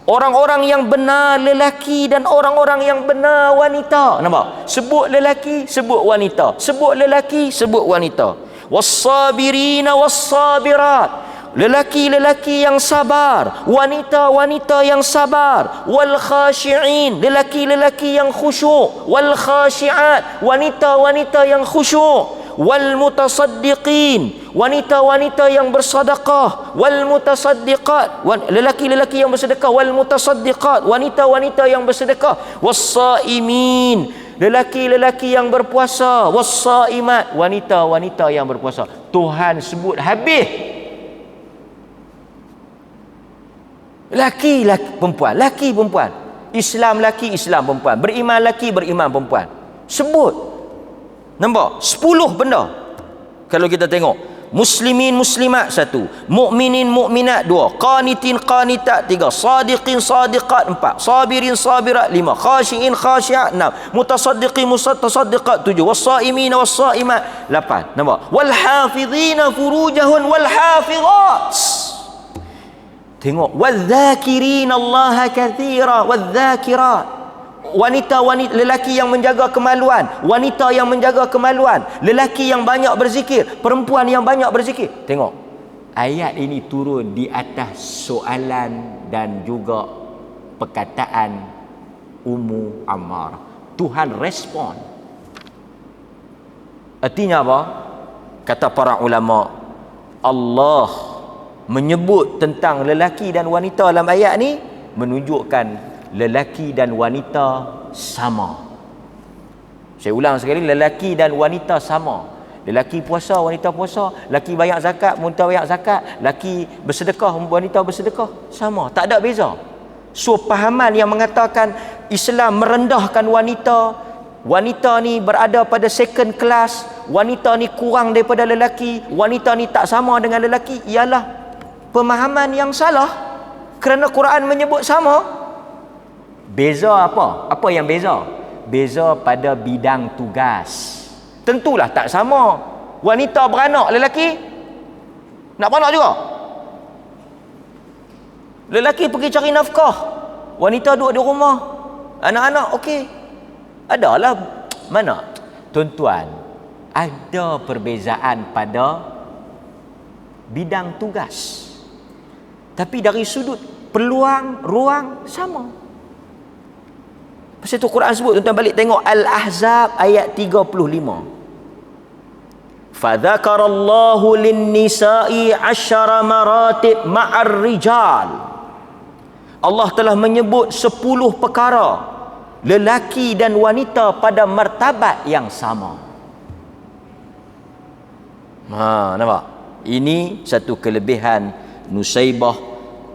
S1: orang-orang yang benar lelaki dan orang-orang yang benar wanita. Nampak? Sebut lelaki, sebut wanita. Sebut lelaki, sebut wanita. Was-sabirina was-sabirat, lelaki-lelaki yang sabar, wanita-wanita yang sabar. Wal khashi'in, lelaki-lelaki yang khusyuk. Wal khashi'at, wanita-wanita yang khusyuk. Wal mutasaddiqin, wanita-wanita yang bersedekah. Wal mutasaddiqat, lelaki-lelaki yang bersedekah. Wal mutasaddiqat, wanita-wanita yang bersedekah. Was-saimin, lelaki-lelaki yang berpuasa. Was-saimat, wanita-wanita yang berpuasa. Tuhan sebut habis. Laki perempuan, laki perempuan, Islam laki Islam perempuan, beriman laki beriman perempuan. Sebut, nampak? 10 benda. Kalau kita tengok, muslimin muslimat 1, mukminin mukminat 2, qanitin qanitat 3, sadiqin sadiqat 4, sabirin sabirat 5, khashiin khashiat 6, mutasaddiqin mutasaddiqat 7, was-saimin was-saimat 8. Nampak? Wal hafizina furujahun wal hafizat. Tengok, wadh-dhakirina Allah katsira wadh-dhakirat, wanita-wanita lelaki yang menjaga kemaluan, wanita yang menjaga kemaluan, lelaki yang banyak berzikir, perempuan yang banyak berzikir. Tengok, ayat ini turun di atas soalan dan juga perkataan Ummu Ammarah. Tuhan respon. Artinya apa? Kata para ulama, Allah menyebut tentang lelaki dan wanita dalam ayat ni menunjukkan lelaki dan wanita sama. Saya ulang sekali, lelaki dan wanita sama. Lelaki puasa, wanita puasa, lelaki bayar zakat, wanita bayar zakat, lelaki bersedekah, wanita bersedekah, sama, tak ada beza. So pahaman yang mengatakan Islam merendahkan wanita, wanita ni berada pada second class, wanita ni kurang daripada lelaki, wanita ni tak sama dengan lelaki, ialah pemahaman yang salah. Kerana Quran menyebut sama. Beza apa? Apa yang beza? Beza pada bidang tugas. Tentulah tak sama. Wanita beranak, lelaki nak beranak juga. Lelaki pergi cari nafkah, wanita duduk di rumah, anak-anak okey. Adalah mana? Tuan-tuan, ada perbezaan pada bidang tugas. Tapi dari sudut peluang, ruang sama. Pasal itu Quran sebut, tuan-tuan balik tengok Al-Ahzab ayat 35. فَذَكَرَ لِلنِّسَاءِ عَشَّرَ مَرَاتِبْ مَعَ الرِّجَالِ. Allah telah menyebut 10 perkara lelaki dan wanita pada martabat yang sama. Nampak? Ini satu kelebihan Nusaybah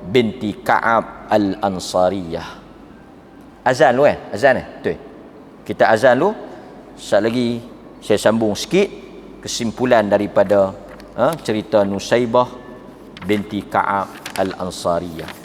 S1: binti Ka'ab Al-Ansariyah. Azan lu kan? Azan betul. Kita azan lu. Sekejap lagi saya sambung sikit kesimpulan daripada cerita Nusaybah binti Ka'ab Al-Ansariyah.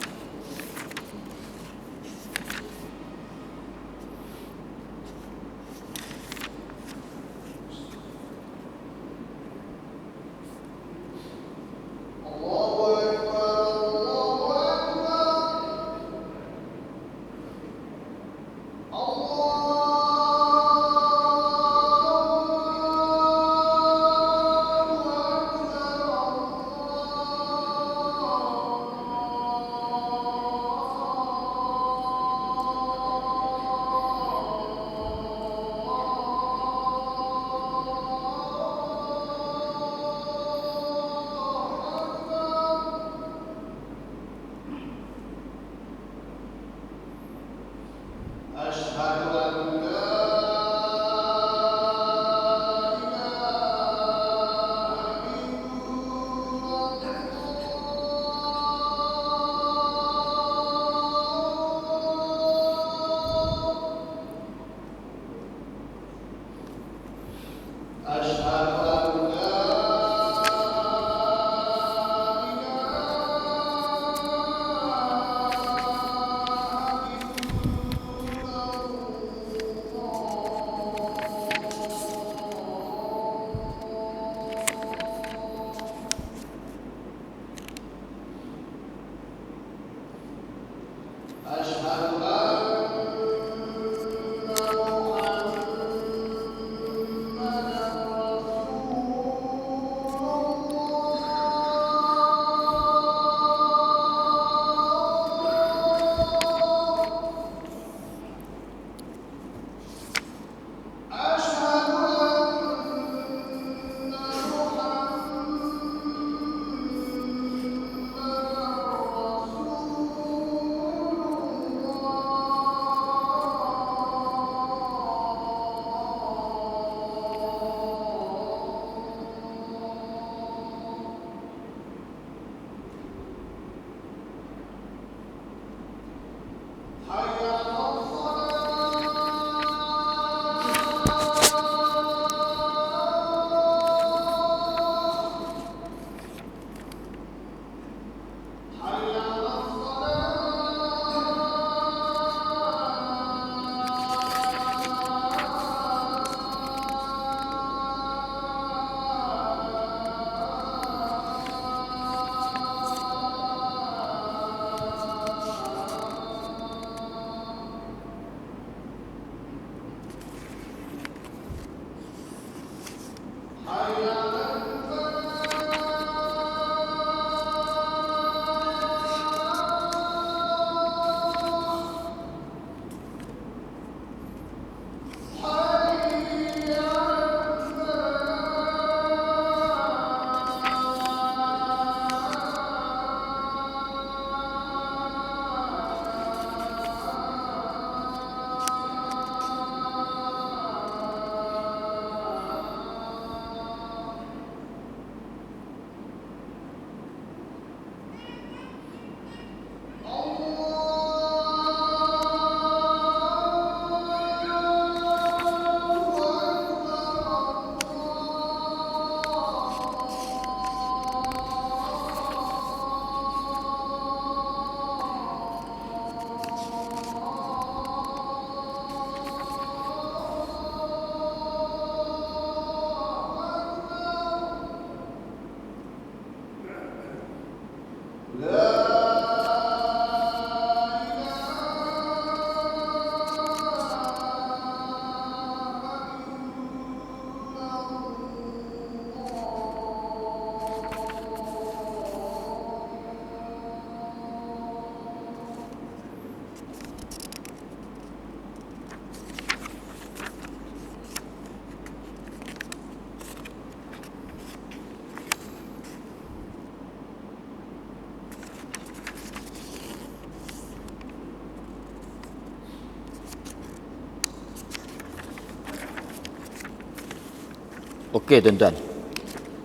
S1: Okey tuan-tuan.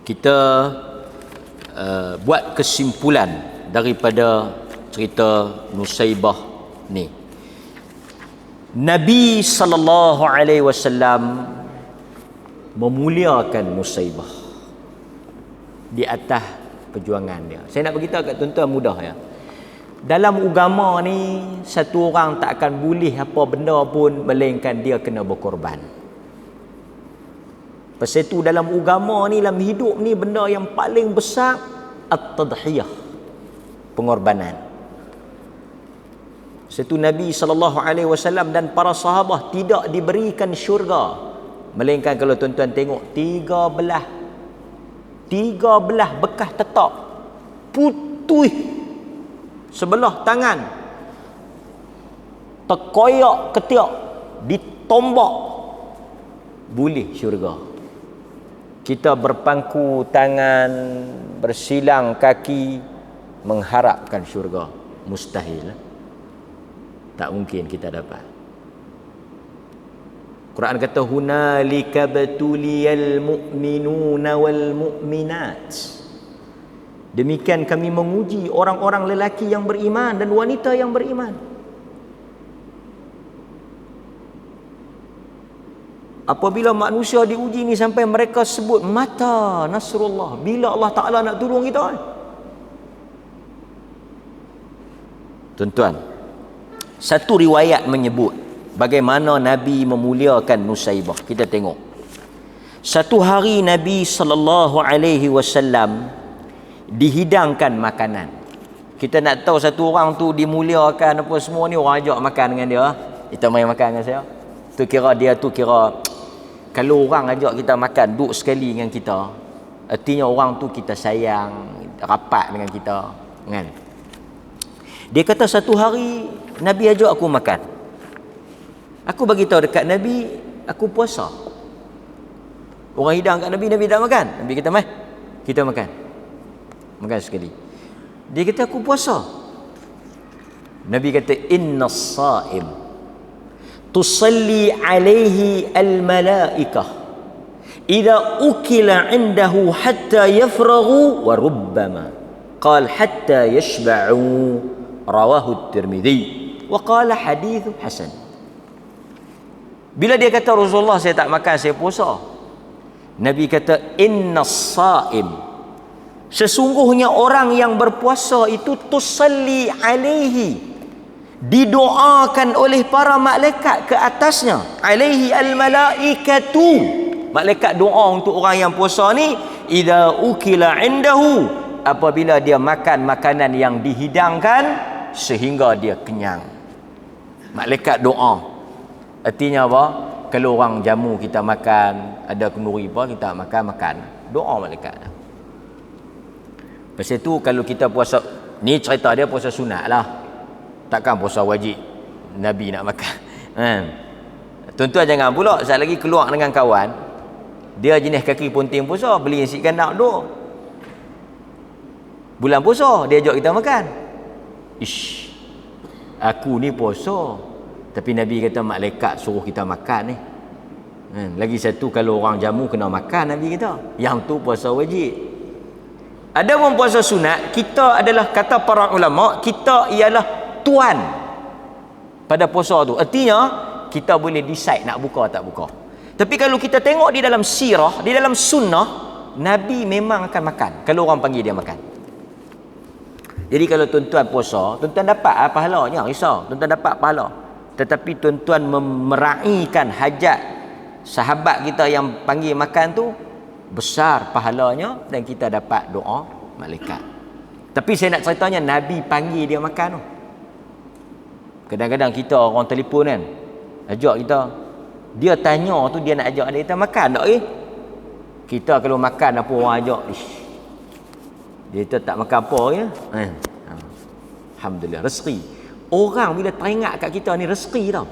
S1: Kita buat kesimpulan daripada cerita Nusaibah ni. Nabi sallallahu alaihi wasallam memuliakan Nusaibah di atas perjuangan dia. Saya nak beritahu kat tuan-tuan mudah ya. Dalam agama ni satu orang tak akan boleh apa benda pun melainkan dia kena berkorban. Pasal itu dalam agama ni, dalam hidup ni, benda yang paling besar at-tadhiyah, pengorbanan. Satu Nabi SAW dan para sahabat tidak diberikan syurga melainkan kalau tuan-tuan tengok 13 bekas tetap putih sebelah tangan, terkoyak ketiak, ditombak, boleh syurga. Kita berpangku tangan, bersilang kaki, mengharapkan syurga. Mustahil. Tak mungkin kita dapat. Quran kata hunalika batuliyal mu'minuna wal mu'minat. Demikian kami menguji orang-orang lelaki yang beriman dan wanita yang beriman. Apabila manusia diuji ni sampai mereka sebut mata nasrullah, bila Allah Ta'ala nak tolong kita. Tuan-tuan, satu riwayat menyebut bagaimana Nabi memuliakan Nusaibah. Kita tengok. Satu hari Nabi SAW dihidangkan makanan. Kita nak tahu satu orang tu dimuliakan apa semua ni, orang ajak makan dengan dia. Kita main makan dengan saya. Tu kira dia tu kira, kalau orang ajak kita makan, duduk sekali dengan kita, artinya orang tu kita sayang, rapat dengan kita, kan? Dia kata satu hari Nabi ajak aku makan. Aku bagi tahu dekat Nabi, aku puasa. Orang hidang kat Nabi, Nabi tak makan. Nabi kata, "Mai, kita makan." Makan sekali. Dia kata aku puasa. Nabi kata, "Innas saim tusalli alaihi al-malaikah idza ukila indahu hatta yafraghu wa rubbama qala hatta yashba'u." Rawahu at-Tirmidzi wa qala hadits hasan. Bila dia kata Rasulullah saya tak makan, saya puasa, Nabi kata innas saim, sesungguhnya orang yang berpuasa itu tusalli alaihi, didoakan oleh para malaikat ke atasnya. Alaihi al-malaikatu, malaikat doa untuk orang yang puasa ni. Idza ukila indahu, apabila dia makan makanan yang dihidangkan sehingga dia kenyang, malaikat doa. Artinya apa? Kalau orang jamu kita makan, ada kenduri apa, kita makan, doa malaikat. Pasal tu kalau kita puasa, ni cerita dia puasa sunat lah, takkan puasa wajib Nabi nak makan. Tuan-tuan jangan pula saat lagi keluar dengan kawan, dia jenis kaki ponting puasa, beli nasi kandang duk. Bulan puasa dia ajak kita makan. Ish, aku ni puasa, tapi Nabi kata malaikat suruh kita makan ni. Lagi satu, kalau orang jamu kena makan, Nabi kata. Yang tu puasa wajib. Ada pun puasa sunat, kita adalah, kata para ulama, kita ialah tuan pada puasa tu. Artinya kita boleh decide nak buka tak buka. Tapi kalau kita tengok di dalam sirah, di dalam sunnah, Nabi memang akan makan kalau orang panggil dia makan. Jadi kalau tuan-tuan puasa, tuan-tuan dapat pahalanya, risau, tuan-tuan dapat pahala. Tetapi tuan-tuan meraihkan hajat sahabat kita yang panggil makan tu, besar pahalanya dan kita dapat doa malaikat. Tapi saya nak ceritanya Nabi panggil dia makan tu. Kadang-kadang kita orang telefon kan, ajak kita, dia tanya tu dia nak ajak dia, kita makan tak kita kalau makan apa orang ajak, dia tak makan apa ya. Alhamdulillah, rezeki. Orang bila teringat kat kita ni rezeki tau.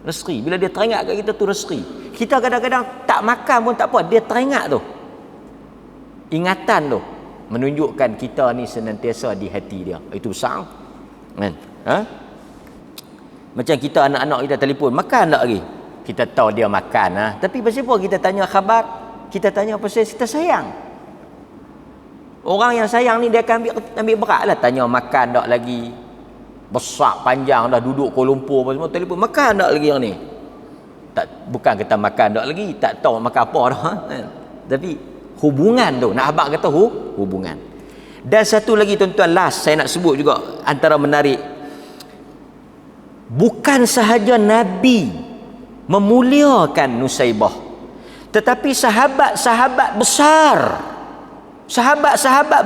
S1: Rezeki. Bila dia teringat kat kita tu rezeki. Kita kadang-kadang tak makan pun tak apa, dia teringat tu. Ingatan tu menunjukkan kita ni senantiasa di hati dia. Itu besar. Kan? Macam kita anak-anak kita telefon, makan tak lagi? Kita tahu dia makan ha? Tapi pasal apa kita tanya khabar? Kita tanya pasal kita sayang. Orang yang sayang ni dia akan ambil berat lah. Tanya makan tak lagi, besar panjang dah, duduk Kuala Lumpur apa semua, telefon makan tak lagi yang ni. Tak, bukan kita makan tak lagi, tak tahu makan apa dah kan? Tapi hubungan tu, nak abang kata hubungan. Dan satu lagi tuan-tuan, last saya nak sebut juga antara menarik, bukan sahaja Nabi memuliakan Nusaibah, tetapi sahabat-sahabat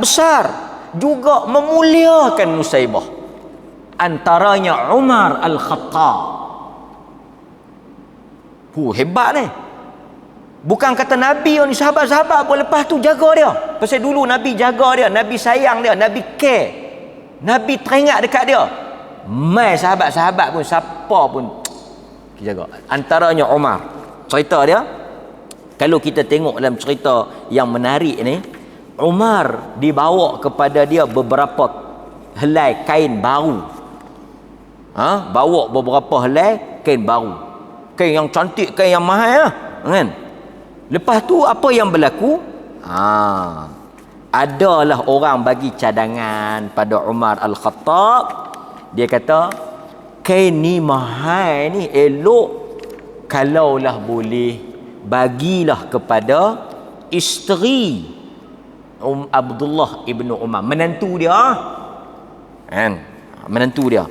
S1: besar juga memuliakan Nusaibah. Antaranya Umar Al-Khattab. Hebat ni. Bukan kata Nabi ni, sahabat-sahabat pun lepas tu jaga dia. Pasal dulu Nabi jaga dia, Nabi sayang dia, Nabi care, Nabi teringat dekat dia. Mai sahabat-sahabat pun, siapa pun jaga. Antaranya Umar. Cerita dia, kalau kita tengok dalam cerita yang menarik ni, Umar dibawa kepada dia beberapa helai kain baru. Bawa beberapa helai kain baru. Kain yang cantik, kain yang mahal kan? Lepas tu apa yang berlaku? Adalah orang bagi cadangan pada Umar Al-Khattab. Dia kata, kain ni mahal ni, elok kalaulah boleh bagilah kepada isteri Abdullah ibnu Umar, menantu dia kan? Menantu dia.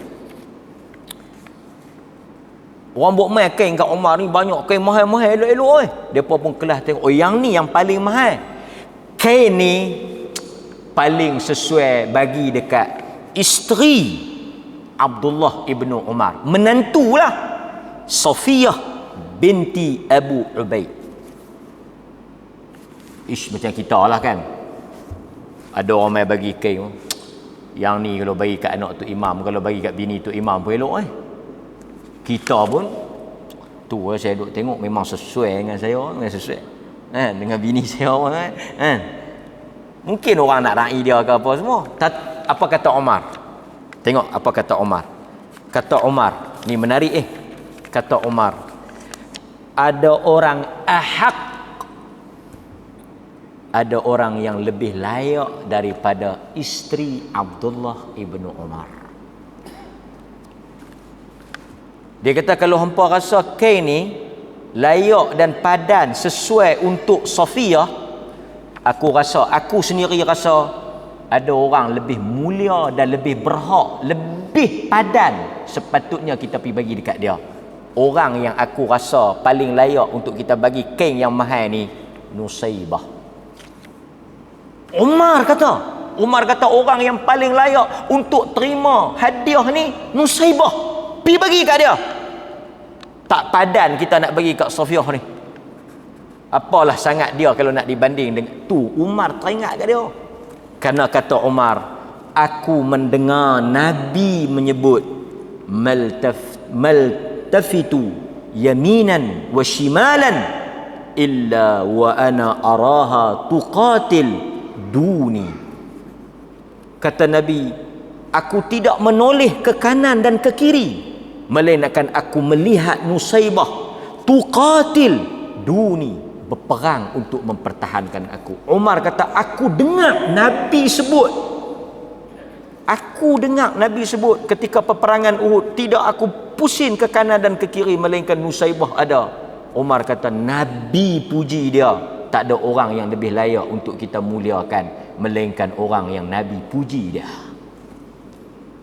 S1: Orang buat main kain kat Umar ni banyak kain mahal-mahal, elok-elok oi. Depa pun kelas tengok, yang ni yang paling mahal. Kain ni paling sesuai bagi dekat isteri Abdullah ibnu Umar, menantulah Safiyah binti Abu Ubaid. Macam kita lah kan. Ada orang main bagi kain, yang ni kalau bagi kat anak tu imam, kalau bagi kat bini tu imam pun elok Kita pun tu saya duk tengok memang sesuai dengan saya, dengan sesuai dengan bini saya kan. Mungkin orang nak raih dia ke apa semua. Apa kata Umar? Tengok apa kata Umar. Kata Umar, ni menarik Kata Umar, ada orang ada orang yang lebih layak daripada isteri Abdullah ibnu Umar. Dia kata, kalau hampa rasa kain ni layak dan padan sesuai untuk Safiyah, aku sendiri rasa ada orang lebih mulia dan lebih berhak, lebih padan sepatutnya kita pergi bagi dekat dia. Orang yang aku rasa paling layak untuk kita bagi kain yang mahal ni, Nusaibah. Umar kata orang yang paling layak untuk terima hadiah ni Nusaibah. Pergi bagi kat dia. Tak padan kita nak bagi kat Safiyah ni. Apalah sangat dia kalau nak dibanding dengan tu. Umar teringat kat dia. Kerana kata Umar, aku mendengar Nabi menyebut maltafitu yaminan wa shimalan illa wa ana araha tuqatil duni. Kata Nabi, aku tidak menoleh ke kanan dan ke kiri, melainkan aku melihat Nusaibah tuqatil duni, berperang untuk mempertahankan aku. Umar kata, aku dengar Nabi sebut ketika peperangan Uhud, tidak aku pusing ke kanan dan ke kiri, melainkan Nusaibah ada. Umar kata, Nabi puji dia. Tak ada orang yang lebih layak untuk kita muliakan melainkan orang yang Nabi puji dia.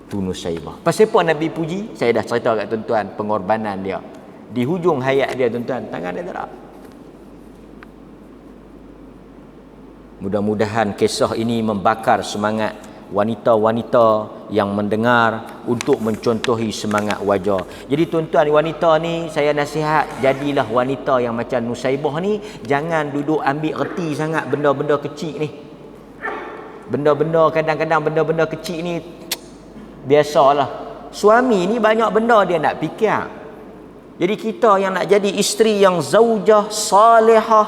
S1: Tu Nusaibah. Pasal apa Nabi puji? Saya dah cerita kat tuan-tuan pengorbanan dia. Di hujung hayat dia tuan-tuan, tangan dia darab. Mudah-mudahan kisah ini membakar semangat wanita-wanita yang mendengar untuk mencontohi semangat wajah. Jadi tuan-tuan, wanita ni saya nasihat, jadilah wanita yang macam Nusaibah ni. Jangan duduk ambil reti sangat benda-benda kecil ni. Kadang-kadang benda-benda kecil ni biasalah. Suami ni banyak benda dia nak fikir. Jadi kita yang nak jadi isteri yang zaujah salihah,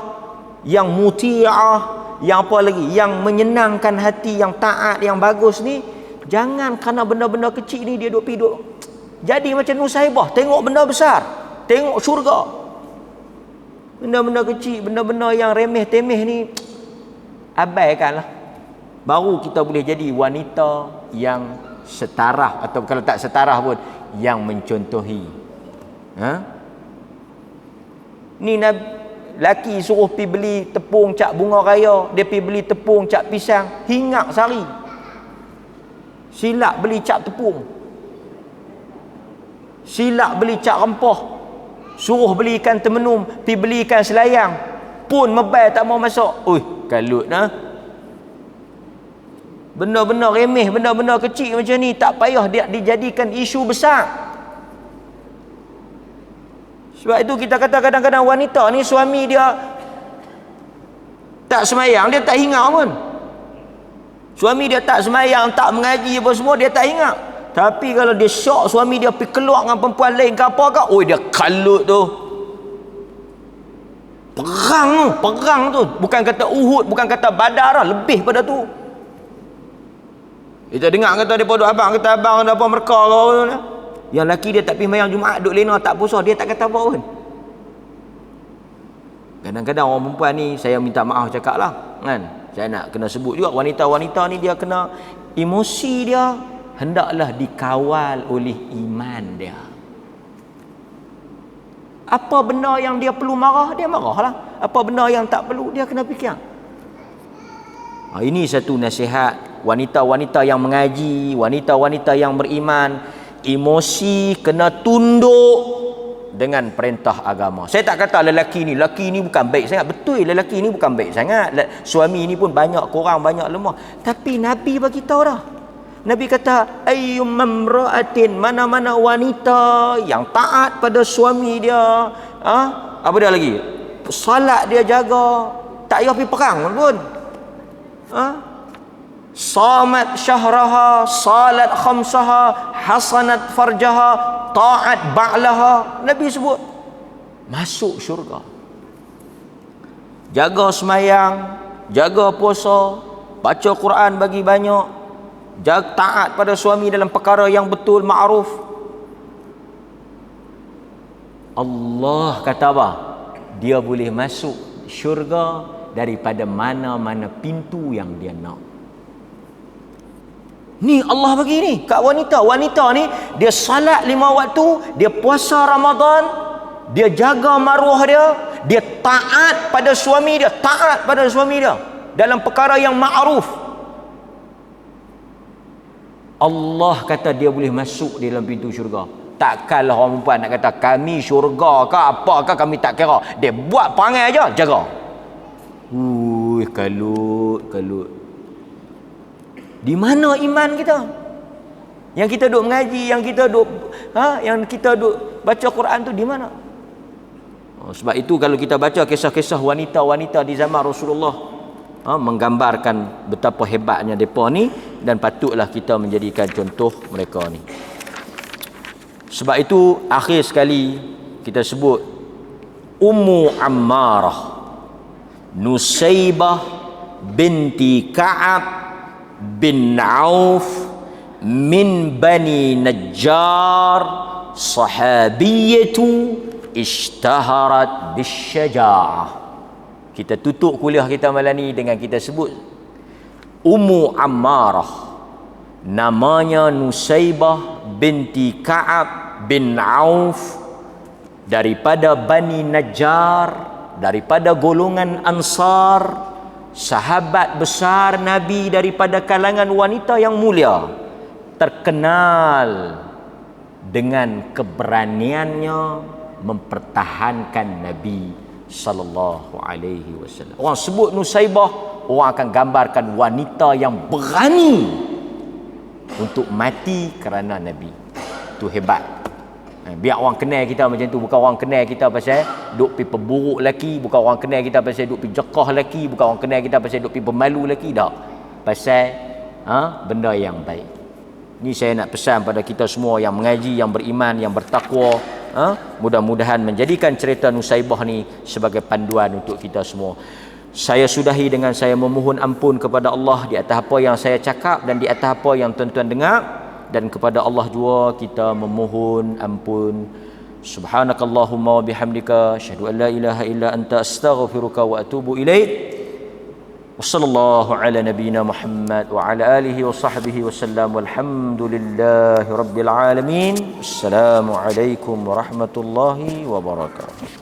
S1: yang muti'ah, yang apa lagi, yang menyenangkan hati, yang taat, yang bagus ni, jangan kerana benda-benda kecil ni dia duduk jadi macam Nusaibah. Tengok benda besar, tengok syurga, Benda-benda kecil, benda-benda yang remeh-temeh ni abaikanlah. Baru kita boleh jadi wanita yang setara, atau kalau tak setara pun yang mencontohi. Ni laki suruh pergi beli tepung cap bunga raya, dia pergi beli tepung cap pisang, hingak sehari. Silap beli cap tepung, silap beli cap rempah, suruh beli ikan temenum, pergi beli ikan selayang, pun mebay tak mau masuk. Kalut nah. Benda-benda remeh, benda-benda kecil macam ni tak payah dia dijadikan isu besar. Sebab itu kita kata kadang-kadang wanita ni suami dia tak semayang, dia tak ingat pun. Suami dia tak semayang, tak mengaji apa semua, dia tak ingat. Tapi kalau dia syok suami dia pergi keluar dengan perempuan lain ke apa ke, dia kalut tu. Perang tu. Bukan kata Uhud, bukan kata Badar, lebih pada tu. Kita dengar kata dia duk abang kata abang ada apa mereka ke. Yang laki dia tak pergi mayang Jumaat, duk lena tak puasa, dia tak kata apa pun. Kadang-kadang orang perempuan ni, saya minta maaf cakap lah kan, saya nak kena sebut juga, wanita-wanita ni dia kena, emosi dia hendaklah dikawal oleh iman dia. Apa benda yang dia perlu marah, dia marahlah. Apa benda yang tak perlu, dia kena fikir. Ini satu nasihat wanita-wanita yang mengaji, wanita-wanita yang beriman, emosi kena tunduk dengan perintah agama. Saya tak kata lelaki ni bukan baik sangat. Betul, lelaki ni bukan baik sangat. Suami ni pun banyak kurang, banyak lemah. Tapi Nabi bagi tahu dah. Nabi kata, ayyum mamra'atin, mana-mana wanita yang taat pada suami dia, apa dia lagi? Salat dia jaga, tak payah pergi perang pun. Samat syahraha, salat khamsaha, hasanat farjaha, ta'at ba'laha. Nabi sebut masuk syurga. Jaga semayang, jaga puasa, baca Quran bagi banyak, jaga taat pada suami dalam perkara yang betul, ma'ruf. Allah kata apa? Dia boleh masuk syurga daripada mana-mana pintu yang dia nak. Ni Allah bagi ni kat wanita. Wanita ni dia salat 5 waktu, dia puasa Ramadan, dia jaga maruah dia, dia taat pada suami dia, dalam perkara yang ma'ruf. Allah kata dia boleh masuk di dalam pintu syurga. Takkanlah orang perempuan nak kata kami syurga ke apa ke kami tak kira. Dia buat perangai aja, jaga. Kalut. Di mana iman kita? Yang kita duk mengaji, yang kita duk baca Quran tu di mana? Sebab itu kalau kita baca kisah-kisah wanita-wanita di zaman Rasulullah, menggambarkan betapa hebatnya mereka ni, dan patutlah kita menjadikan contoh mereka ni. Sebab itu akhir sekali kita sebut Ummu Ammarah Nusaybah binti Ka'ab bin Auf min Bani Najjar, sahabiyatu ishtaharat bisyaja'ah. Kita tutup kuliah kita malam ni dengan kita sebut Ummu Ammarah, namanya Nusaybah binti Ka'ab bin Auf, daripada Bani Najjar, daripada golongan Ansar, sahabat besar Nabi, daripada kalangan wanita yang mulia, terkenal dengan keberaniannya mempertahankan Nabi sallallahu alaihi wasallam. Orang sebut Nusaybah, orang akan gambarkan wanita yang berani untuk mati kerana Nabi. Itu hebat. Biar orang kenal kita macam tu. Bukan orang kenal kita pasal duk pi peburuk laki, bukan orang kenal kita pasal duk pi jekah laki, bukan orang kenal kita pasal duk pi pemalu laki, tak. Pasal benda yang baik. Ni saya nak pesan pada kita semua yang mengaji, yang beriman, yang bertakwa, mudah-mudahan menjadikan cerita Nusaybah ni sebagai panduan untuk kita semua. Saya sudahi dengan saya memohon ampun kepada Allah di atas apa yang saya cakap dan di atas apa yang tuan-tuan dengar, dan kepada Allah juga kita memohon ampun Subhanakallahumma wa bihamdika asyhadu an la ilaha illa anta astaghfiruka wa atubu ilaik. Wassallallahu ala nabiyyina Muhammad wa ala alihi wa sahbihi wasallam walhamdulillahi rabbil alamin. Assalamu alaikum warahmatullahi wabarakatuh.